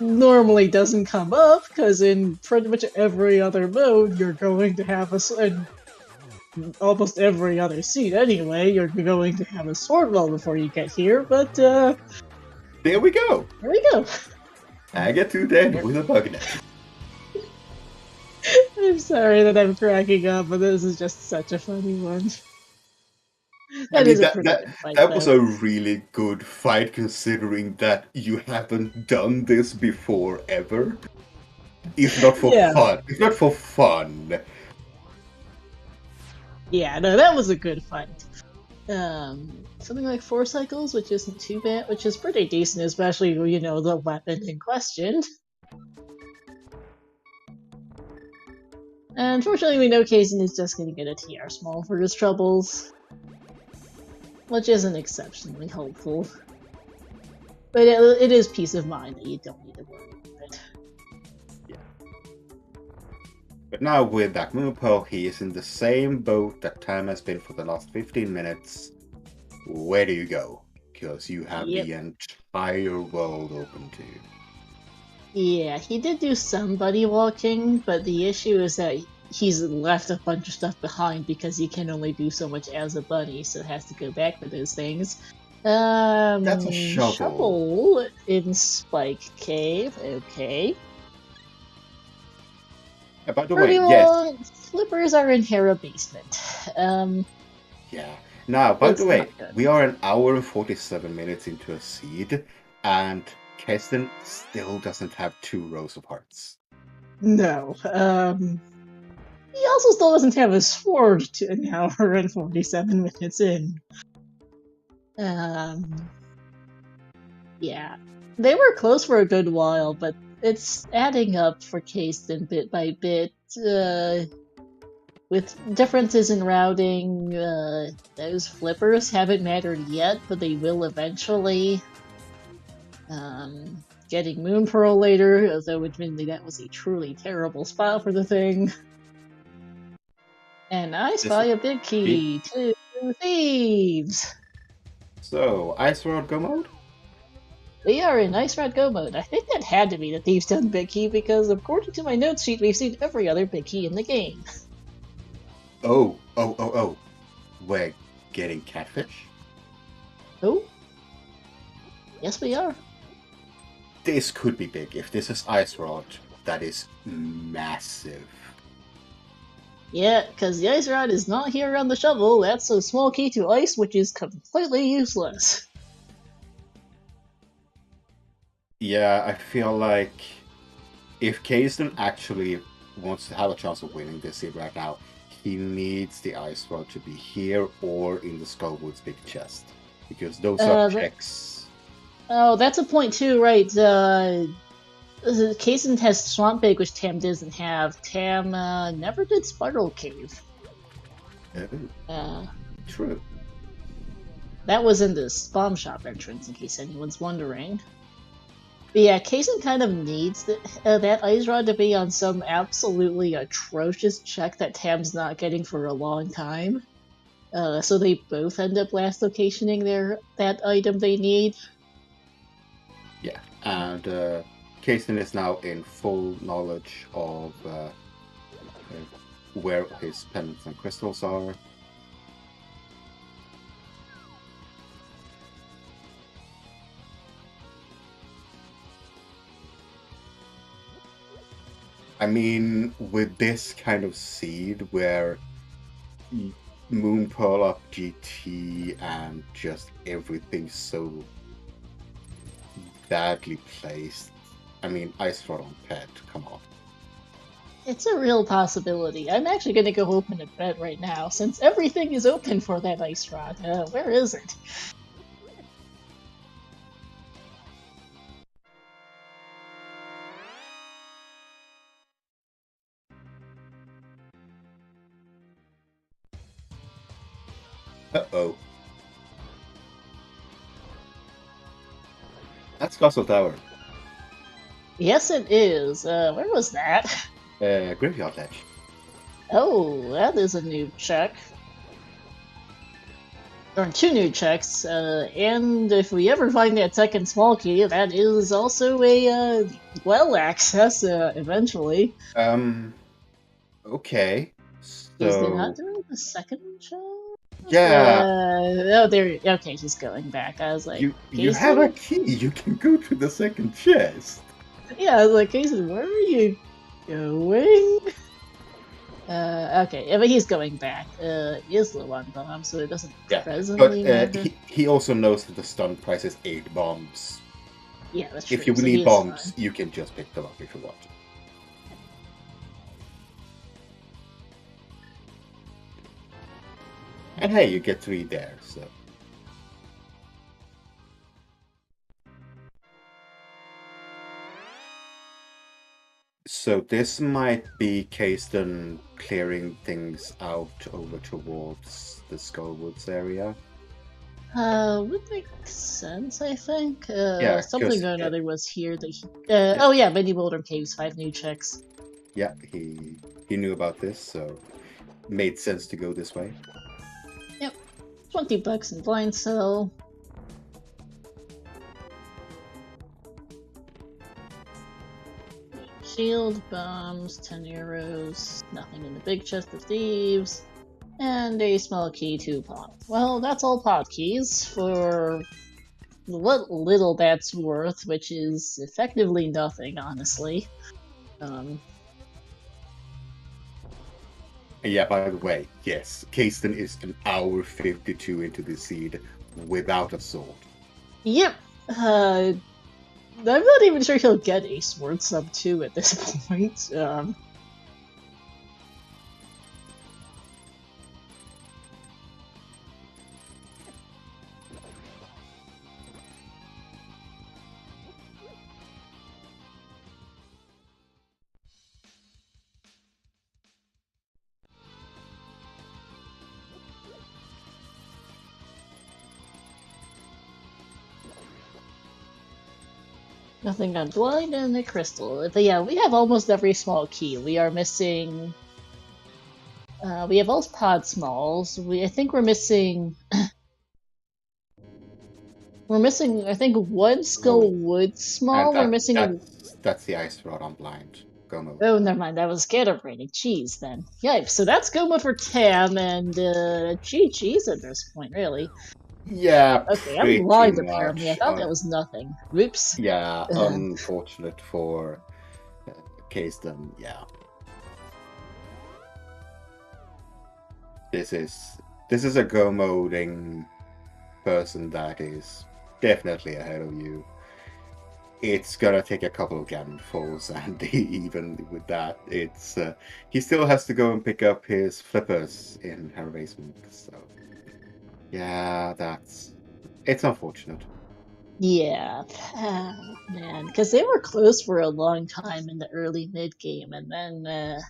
Normally doesn't come up, because in pretty much every other mode, you're going to have almost every other seat anyway, you're going to have a sword wall before you get here, but there we go! There we go! Aga 2 dead with a Bugnet. I'm sorry that I'm cracking up, but this is just such a funny one. That was a really good fight, considering that you haven't done this before ever. If not for fun. If not for fun. Yeah, no, that was a good fight. Something like 4 cycles, which isn't too bad, which is pretty decent, especially, you know, the weapon in question. Unfortunately, we know Kaesden is just going to get a TR small for his troubles. Which isn't exceptionally hopeful. But it is peace of mind that you don't need to worry about it. Yeah. But now with that Moon Pearl, he is in the same boat that Tam has been for the last 15 minutes. Where do you go? Because you have the entire world open to you. Yeah, he did do some buddy walking, but the issue is that he's left a bunch of stuff behind because he can only do so much as a bunny, so has to go back for those things. That's a shovel. Shovel in Spike Cave, okay. By the way, yes. Flippers are in Hera Basement. Yeah. Now, by the way, we are an hour and 47 minutes into a seed, and Kaesden still doesn't have 2 rows of hearts. No. He also still doesn't have a sword to an hour and 47 minutes in. Yeah. They were close for a good while, but it's adding up for Kaesden bit by bit. With differences in routing, those flippers haven't mattered yet, but they will eventually. Getting Moon Pearl later, although admittedly that was a truly terrible spot for the thing. And I spy a big key to thieves! So, Ice Rod Go mode? We are in Ice Rod Go mode. I think that had to be the Thieves Done big key because according to my notes sheet, we've seen every other big key in the game. Oh. We're getting catfish? Oh? Yes, we are. This could be big. If this is Ice Rod, that is massive. Yeah, because the Ice Rod is not here on the shovel. That's a small key to ice, which is completely useless. Yeah, I feel like if Kaesden actually wants to have a chance of winning this seed right now, he needs the Ice Rod to be here or in the Skullwood's big chest. Because those are checks. Oh, that's a point too, right. Kaesden has Swamp Big, which Tam doesn't have. Tam never did Spiral Cave. True. That was in the Bomb Shop entrance, in case anyone's wondering. But yeah, Kaesden kind of needs that Ice Rod to be on some absolutely atrocious check that Tam's not getting for a long time. So they both end up last locationing that item they need. Yeah, and Kaesden is now in full knowledge of where his pendants and crystals are. I mean, with this kind of seed where Moon Pearl up GT and just everything so badly placed. I mean, Ice Rod on Pet, come on. It's a real possibility. I'm actually going to go open a bet right now, since everything is open for that Ice Rod. Where is it? Uh-oh. That's Castle Tower. Yes, it is. Where was that? Graveyard Ledge. Oh, that is a new check. Or 2 new checks, and if we ever find that second small key, that is also a, well access, eventually. Okay. So... Is there not doing the second check? Yeah. Oh, there. Okay, she's going back. I was like, you have a key. You can go to the second chest. Yeah, I was like, Kaesden, where are you going? Okay, but he's going back. He is low on bombs, so it doesn't presently matter. But he also knows that the stun price is 8 bombs. Yeah, that's true. If you need bombs, you can just pick them up if you want. And hey, you get 3 there, so... So this might be Kaesden clearing things out over towards the Skullwoods area. Would make sense, I think. Yeah, something or another was here that he... Oh yeah, Many Boulder Caves, 5 new checks. Yeah, he knew about this, so made sense to go this way. Yep. $20 in blind sell. Shield, bombs, 10 arrows, nothing in the big chest of thieves, and a small key to pot. Well, that's all pot keys for what little that's worth, which is effectively nothing, honestly. Yeah, by the way, yes, Kaesden is an hour 52 into the seed without a sword. Yep. I'm not even sure he'll get a sword sub 2 at this point. Nothing on blind and the crystal. But yeah, we have almost every small key. We are missing. We have all pod smalls. I think we're missing. We're missing. I think one skull wood small. We're missing. That's the ice rod on blind. Go mode. Oh, never mind. That was scatterbrained. Jeez, then. Yeah, so that's go mode for Tam and GG's at this point, really. Yeah, okay, I'm lying much. apparently. I thought that was nothing. Whoops. Yeah, unfortunate for Kaesden, yeah. This is a go moding person that is definitely ahead of you. It's gonna take a couple of Ganon falls, and even with that, it's he still has to go and pick up his flippers in her basement. So yeah, it's unfortunate. Yeah, man, because they were close for a long time in the early mid game, and then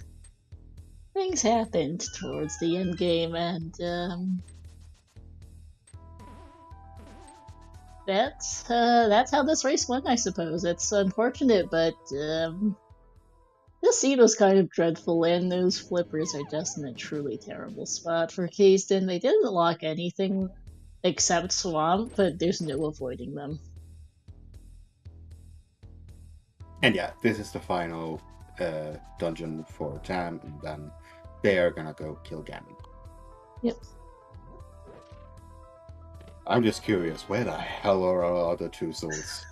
things happened towards the end game, and that's how this race went, I suppose. It's unfortunate, but this seed was kind of dreadful, and those flippers are just in a truly terrible spot for Kaesden. They didn't lock anything except Swamp, but there's no avoiding them. And yeah, this is the final dungeon for Tam, and then they are gonna go kill Ganon. Yep. I'm just curious, where the hell are our other two swords?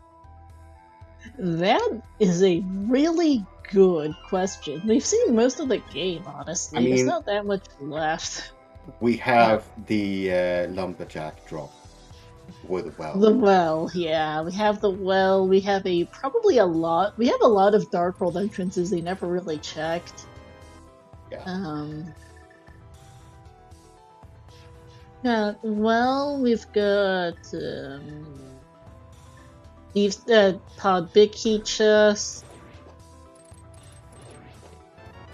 That is a really good question. We've seen most of the game, honestly. I mean, there's not that much left. We have the lumberjack drop with the well. The well, yeah. We have the well. We have We have a lot of Dark World entrances they never really checked. Yeah. Yeah, well, we've got Pod Big Key Chest.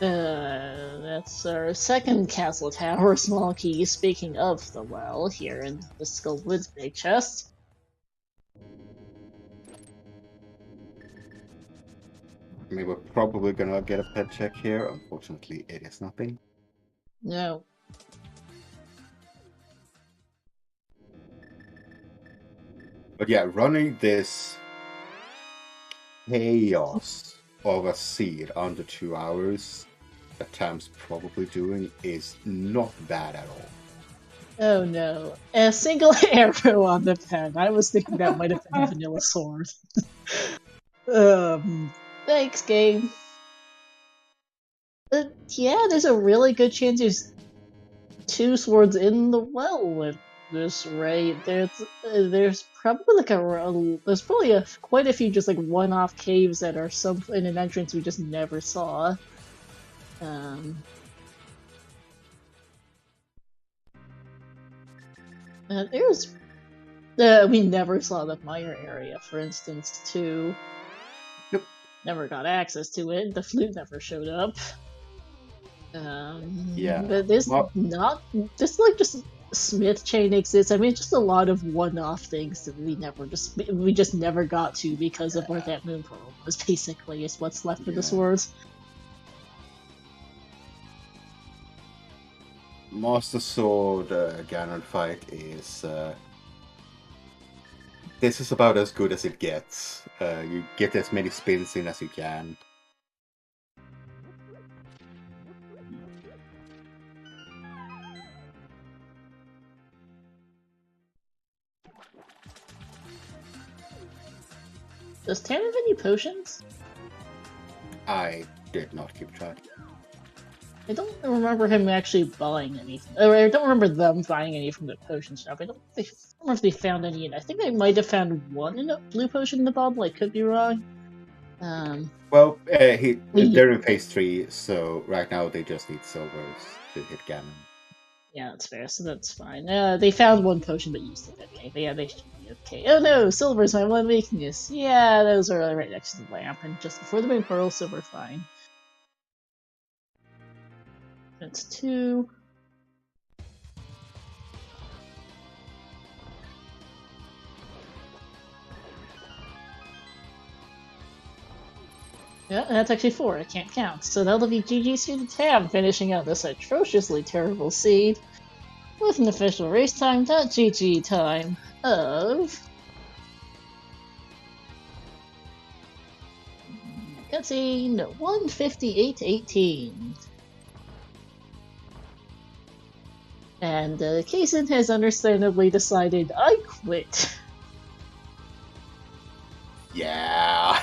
That's our second castle tower, small key. Speaking of the well, here in the Skull Woods Big Chest. I mean, we're probably gonna get a pet check here. Unfortunately, it is nothing. No. But yeah, running this chaos of a seed under 2 hours that Tam's probably doing is not bad at all. Oh no. A single arrow on the pen. I was thinking that might have been a vanilla sword. Thanks, game. But yeah, there's a really good chance there's two swords in the well with this raid. There's probably quite a few just like one-off caves that are in an entrance we just never saw. We never saw the mire area, for instance, too. Yep. Never got access to it. The flute never showed up. Yeah. But there's just Smith chain exists. I mean, just a lot of one-off things that we just never got to because of where that moon portal was. Basically, is what's left for the swords. Master Sword Ganon fight is this is about as good as it gets. You get as many spins in as you can. Does Tam have any potions? I did not keep track. I don't remember him actually buying anything. Or I don't remember them buying any from the potion shop. I don't remember if they found any yet. I think they might have found one in a blue potion in the bottle. I could be wrong. Well, they're in phase 3, so right now they just need silvers to hit Ganon. Yeah, that's fair, so that's fine. They found one potion but used it. Okay, but yeah, they should be okay. Oh no, silver's my one weakness. Yeah, those are right next to the lamp, and just before the moon pearl, so we're fine. That's 2. Yeah, that's actually 4. I can't count. So that'll be GG's to the tab, finishing out this atrociously terrible seed with an official race time.gg time of... cutscene 158.18. And Kaesden has understandably decided, I quit. Yeah.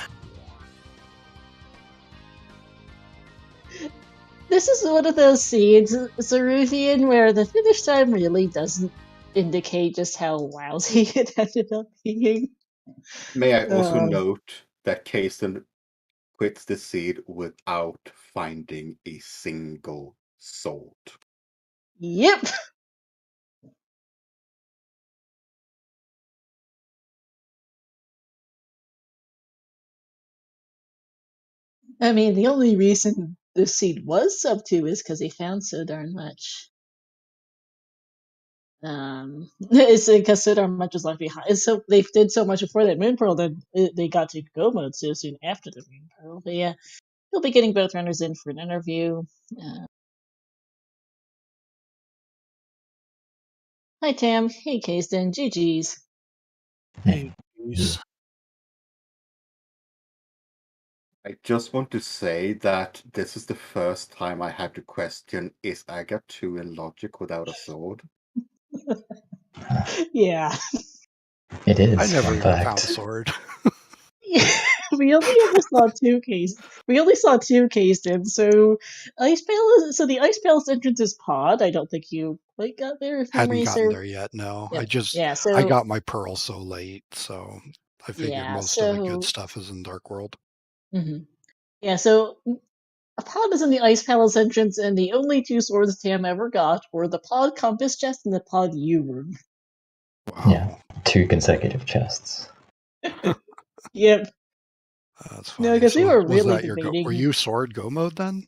This is one of those scenes, Zeruvian, where the finish time really doesn't indicate just how lousy it ended up being. May I also note that Kaesden quits the seed without finding a single sword. Yep. I mean, the only reason the seed was sub 2 is because he found so darn much. It's because so darn much was left behind. So they did so much before that moon pearl that they got to go mode so soon after the moon pearl. But yeah, he'll be getting both runners in for an interview. Hi Tam, hey Kaesden, GG's. Hey. I just want to say that this is the first time I had to question, is Aga 2 in logic without a sword? Yeah. It is. I never in even fact. found a sword. We only ever saw 2 cases. We only saw 2 Kaesden, so Ice Palace. So the Ice Palace entrance is pod. I don't think you quite got there. If Hadn't memory gotten serves. there yet, no. Yeah. I got my pearl so late, so I figured most of the good stuff is in Dark World. Yeah, so a pod is in the Ice Palace entrance, and the only 2 swords Tam ever got were the pod compass chest and the pod U room. Wow. Yeah, 2 consecutive chests. Yep. That's funny. No, because we were really that debating. Were you sword go mode then?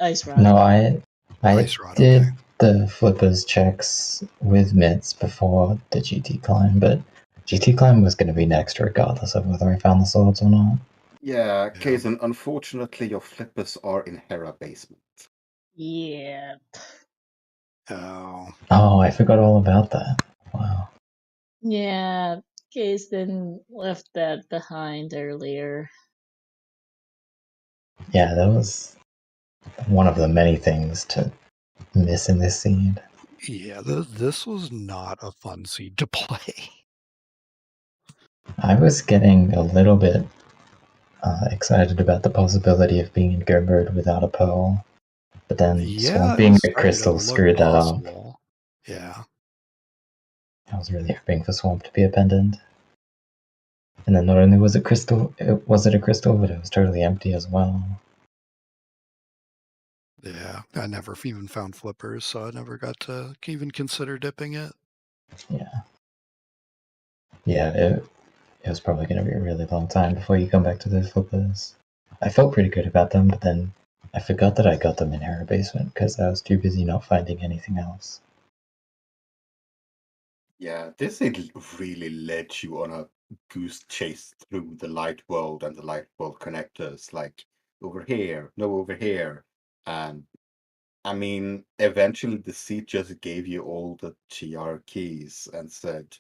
Ice Rod. No, I Ice Rod, did okay. the flippers checks with mitts before the GT climb, but GT climb was going to be next regardless of whether I found the swords or not. Yeah, Kaesden, unfortunately your flippers are in Hera basement. Yeah. Oh, I forgot all about that. Wow. Yeah, Kaesden left that behind earlier. Yeah, that was one of the many things to miss in this seed. yeah, this was not a fun seed to play. I was getting a little bit excited about the possibility of being in go mode without a pearl, but then swamping a crystal screwed that up. Yeah. I was really hoping for Swamp to be abandoned. And then not only was it a crystal, but it was totally empty as well. Yeah, I never even found flippers, so I never got to even consider dipping it. Yeah. Yeah, it was probably going to be a really long time before you come back to those flippers. I felt pretty good about them, but then I forgot that I got them in Hera Basement because I was too busy not finding anything else. Yeah, this thing really led you on a goose chase through the light world and the light world connectors, like over here, no, over here. And I mean, eventually the seat just gave you all the TR keys and said,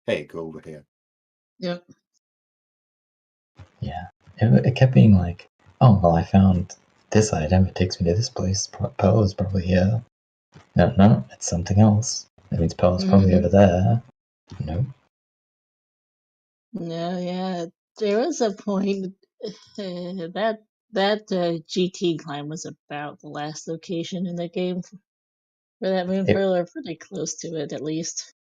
hey, go over here. Yep. Yeah, it kept being like, oh, well, I found this item, it takes me to this place, Pearl is probably here. No, it's something else. That means Pearl's probably over there. Nope. No, yeah. There was a point that That GT climb was about the last location in the game for that moon pearl, or pretty close to it at least.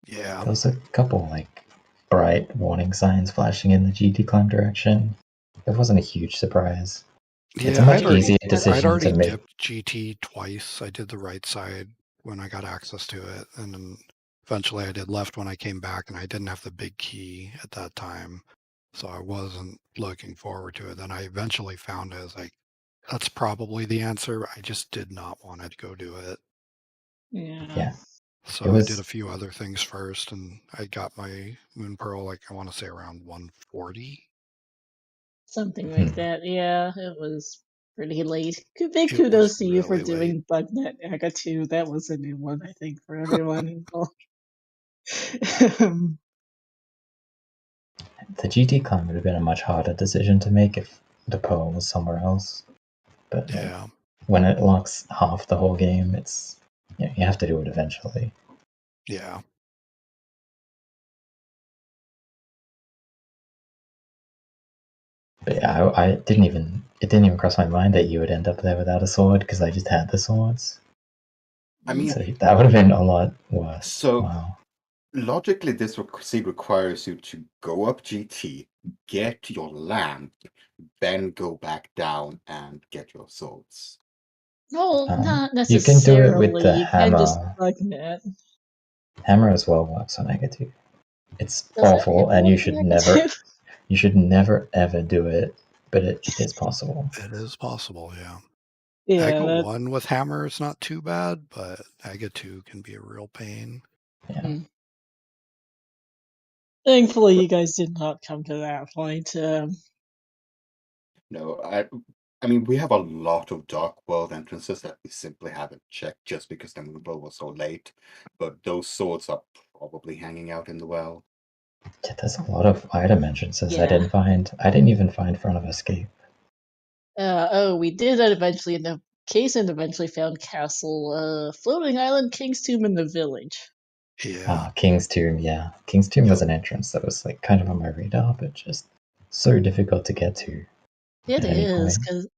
Yeah. There was a couple like bright warning signs flashing in the GT climb direction. It wasn't a huge surprise. Yeah, it's a much easier decision I'd already to make. dipped GT twice. I did the right side when I got access to it, and then eventually I did left when I came back, and I didn't have the big key at that time, so I wasn't looking forward to it. Then I eventually found it. I was like, that's probably the answer. I just did not want to go do it. Yeah. So I did a few other things first, and I got my moon pearl, like I want to say around 140. Something like that, yeah. It was pretty late. Big kudos to you for doing Bugnet Aga 2. That was a new one, I think, for everyone involved. The GT climb would have been a much harder decision to make if the pearl was somewhere else. But yeah, when it locks half the whole game, it's you have to do it eventually. Yeah. But yeah, it didn't even cross my mind that you would end up there without a sword because I just had the swords. I mean, so that would have been a lot worse. So wow. Logically, this seed requires you to go up GT, get your lamp, then go back down and get your swords. No, not necessarily. You can do it with the hammer. Just Bugnet. Hammer as well works on Aga 2. It's awful, and you should never ever do it, but it is possible. It is possible, yeah. Yeah, Aga 1 with hammer is not too bad, but Aga 2 can be a real pain. Yeah. Thankfully, you guys did not come to that point. No, I mean, we have a lot of Dark World entrances that we simply haven't checked just because the moon pearl was so late, but those swords are probably hanging out in the well. Yeah, there's a lot of item entrances I didn't find. I didn't even find Front of Escape. We did that eventually. And Kaesden eventually found Castle, Floating Island, King's Tomb, in the village. Yeah. King's Tomb, yeah. King's Tomb was an entrance that was like kind of on my radar, but just so difficult to get to. It is, because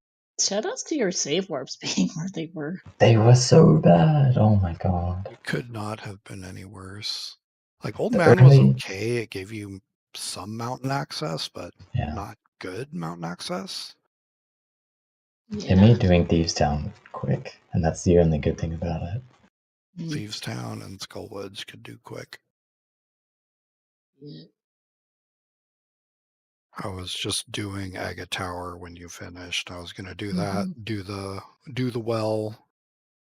shoutouts to your save warps being where they were. They were so bad. Oh my god. It could not have been any worse. Like Old Man was okay. It gave you some mountain access, but not good mountain access. It made doing Thieves Town quick, and that's the only good thing about it. Thieves Town and Skullwoods could do quick. Yeah. I was just doing Aga Tower when you finished. I was going to do that, do the well,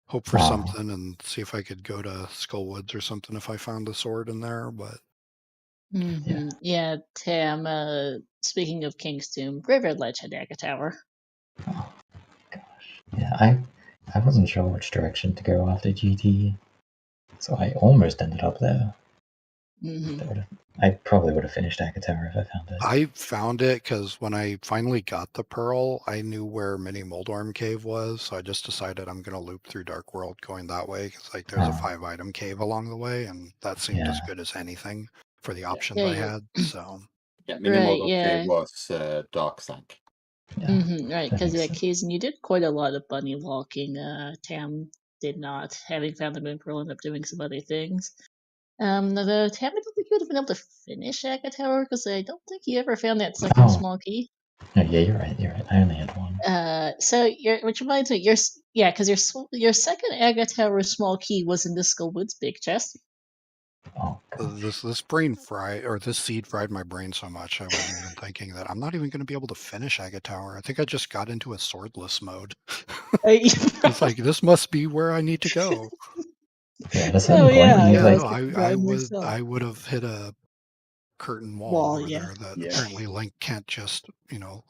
hope for something, and see if I could go to Skullwoods or something if I found the sword in there. But yeah, Tam. Speaking of King's Tomb, Graveyard Ledge had Aga Tower. Oh gosh, yeah. I wasn't sure which direction to go after GT, so I almost ended up there. I probably would have finished Aga Tower if I found it. I found it because when I finally got the pearl, I knew where Mini Moldorm Cave was, so I just decided I'm going to loop through Dark World going that way, because like there's a 5-item cave along the way, and that seemed as good as anything for the options I had. So Mini Moldorm Cave was Dark Sank. Right, because Kaesden, you did quite a lot of bunny walking. Tam did not, having found the moon pearl, ended up doing some other things. Tam, I don't think you would have been able to finish Aga Tower, because I don't think you ever found that second small key. No, yeah, you're right. I only had one. So which reminds me, because your second Aga Tower small key was in the Skullwoods big chest. Oh, this brain fried, or this seed fried my brain so much I wasn't even thinking that I'm not even going to be able to finish Aga Tower. I think I just got into a swordless mode. It's like, this must be where I need to go. Yeah, at a certain point, I would have hit a curtain wall over there that apparently Link can't just,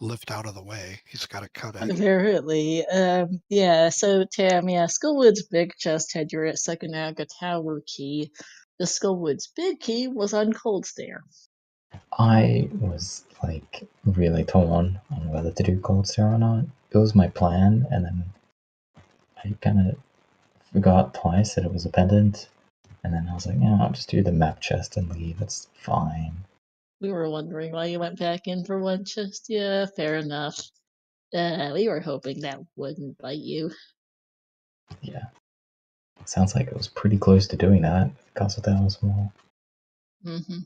lift out of the way. He's got to cut it. Apparently. So Tam, Skullwoods big chest had your second Aga Tower key. The Skullwoods big key was on Cold Stare. I was like really torn on whether to do Cold Stare or not. It was my plan, and then I kind of forgot twice that it was a pendant, and then I was like, yeah, I'll just do the map chest and leave. It's fine. We were wondering why you went back in for one chest. Yeah, fair enough. We were hoping that wouldn't bite you. Yeah. Sounds like it was pretty close to doing that. Kaesden was small. Mm-hmm.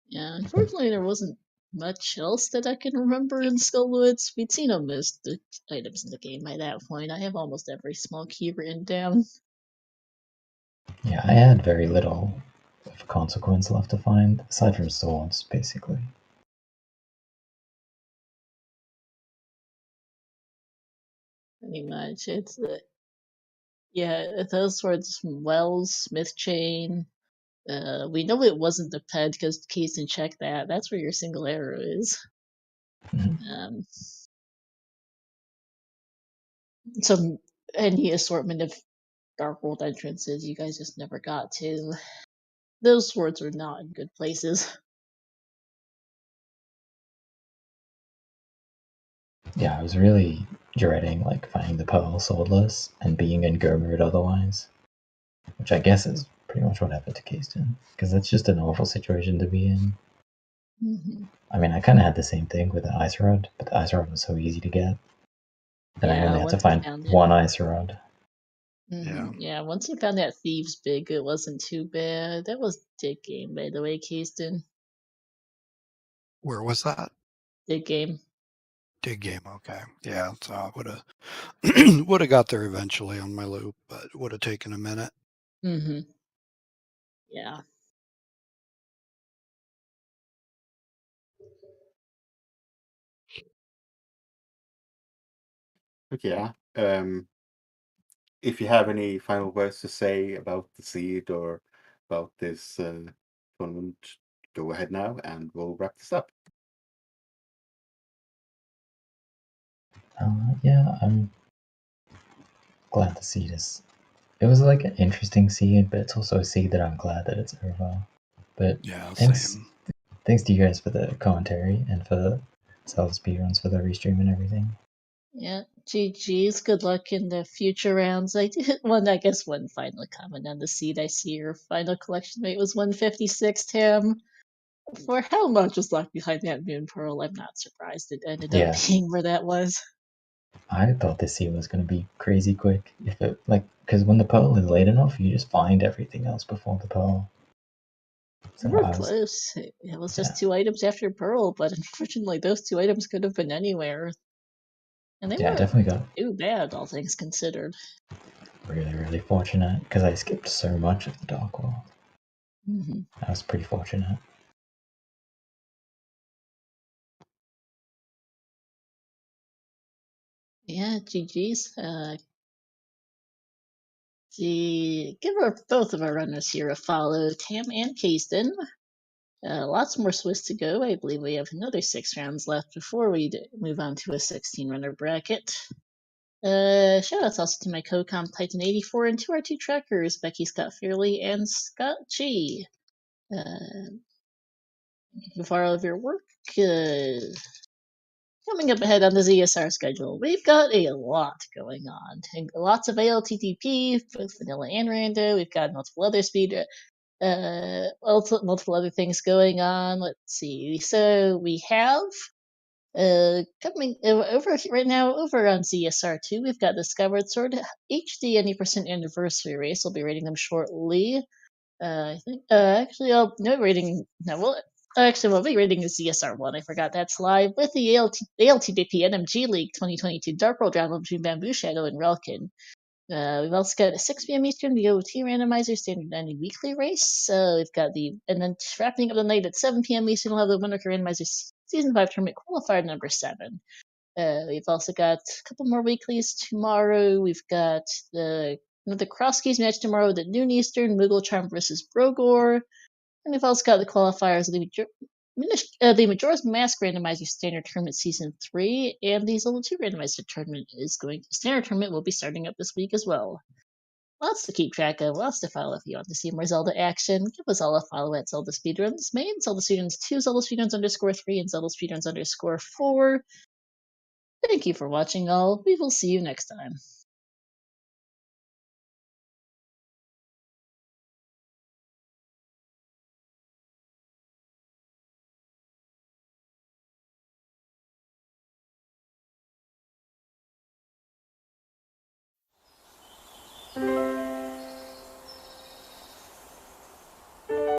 Yeah, unfortunately, there wasn't much else that I can remember in Skullwoods. We'd seen almost the items in the game by that point. I have almost every small key written down. Yeah, I had very little of consequence left to find, aside from swords, basically. Pretty much. It's yeah, those words from Wells, Smith Chain. We know it wasn't the ped because Kaesden checked that. That's where your single arrow is. Mhm. Some any assortment of Dark World entrances you guys just never got to. Those swords are not in good places. Yeah, I was really dreading like finding the pearl swordless and being encumbered otherwise, which I guess is pretty much what happened to Kaesden, because that's just an awful situation to be in. Mm-hmm. I mean, I kind of had the same thing with the ice rod, but the ice rod was so easy to get. Then I Yeah, only had to once you find found it. one ice rod. Mm-hmm. Yeah, once you found that Thieves Big, it wasn't too bad. That was Dig Game, by the way, Kaesden. Where was that? Dig Game. Dig game. Okay. Yeah. So I would have got there eventually on my loop, but it would have taken a minute. Mm-hmm. Yeah. But yeah, if you have any final words to say about the seed or about this tournament, go ahead now and we'll wrap this up. Yeah, I'm glad to see this. It was like an interesting seed, but it's also a seed that I'm glad that it's over. But Yeah. thanks, Same. thanks to you guys for the commentary and for ZeldaSpeedRuns for the restream and everything. Yeah. GG's. Good luck in the future rounds. I did I guess one final comment on the seed. I see your final collection rate was 156, Tim. For how much was left behind that Moon Pearl, I'm not surprised it ended up Yeah, being where that was. I thought this seed was gonna be crazy quick. If it because when the pearl is late enough, you just find everything else before the pearl. We So were I was, close. It was yeah, just 2 items after Pearl, but unfortunately, those 2 items could have been anywhere. And they yeah, I weren't definitely got too bad, all things considered. really, really fortunate because I skipped so much of the Dark World. Mm-hmm. I was pretty fortunate. Yeah, GG's. Give both of our runners here a follow, Tam and Kaesden. Lots more Swiss to go. I believe we have another 6 rounds left before we move on to a 16-runner bracket. Shoutouts also to my co-comp Titan84 and to our 2 trackers, Becky Scott Fairley and Scott G. Thank you for all of your work. Coming up ahead on the ZSR schedule, we've got a lot going on. Lots of ALttP, both vanilla and rando. We've got multiple other multiple other things going on. Let's see. So we have coming over right now over on ZSR2. We've got the Skyward Sword HD any% anniversary race. I'll be rating them shortly. I think actually I'll no rating no well actually we'll be rating the CSR1. I forgot that's live with the ALTBP NMG League 2022 Dark World Round between Bamboo Shadow and Relkin. We've also got a 6 p.m. Eastern the OT randomizer standard 90 weekly race. So we've got and then wrapping up the night at 7 p.m. Eastern we'll have the Winter Randomizer Season 5 tournament qualifier number 7. We've also got a couple more weeklies tomorrow. We've got another Crosskeys match tomorrow at noon Eastern, Moogle Charm versus Brogor. And we've also got the qualifiers of the Majora's Mask Randomizer Standard Tournament Season 3, and the Zelda 2 Randomizer Tournament Standard Tournament will be starting up this week as well. Lots to keep track of, lots to follow if you want to see more Zelda action. Give us all a follow at ZeldaSpeedRuns, main ZeldaSpeedRuns2, ZeldaSpeedRuns_3, and ZeldaSpeedRuns_4. Thank you for watching all. We will see you next time.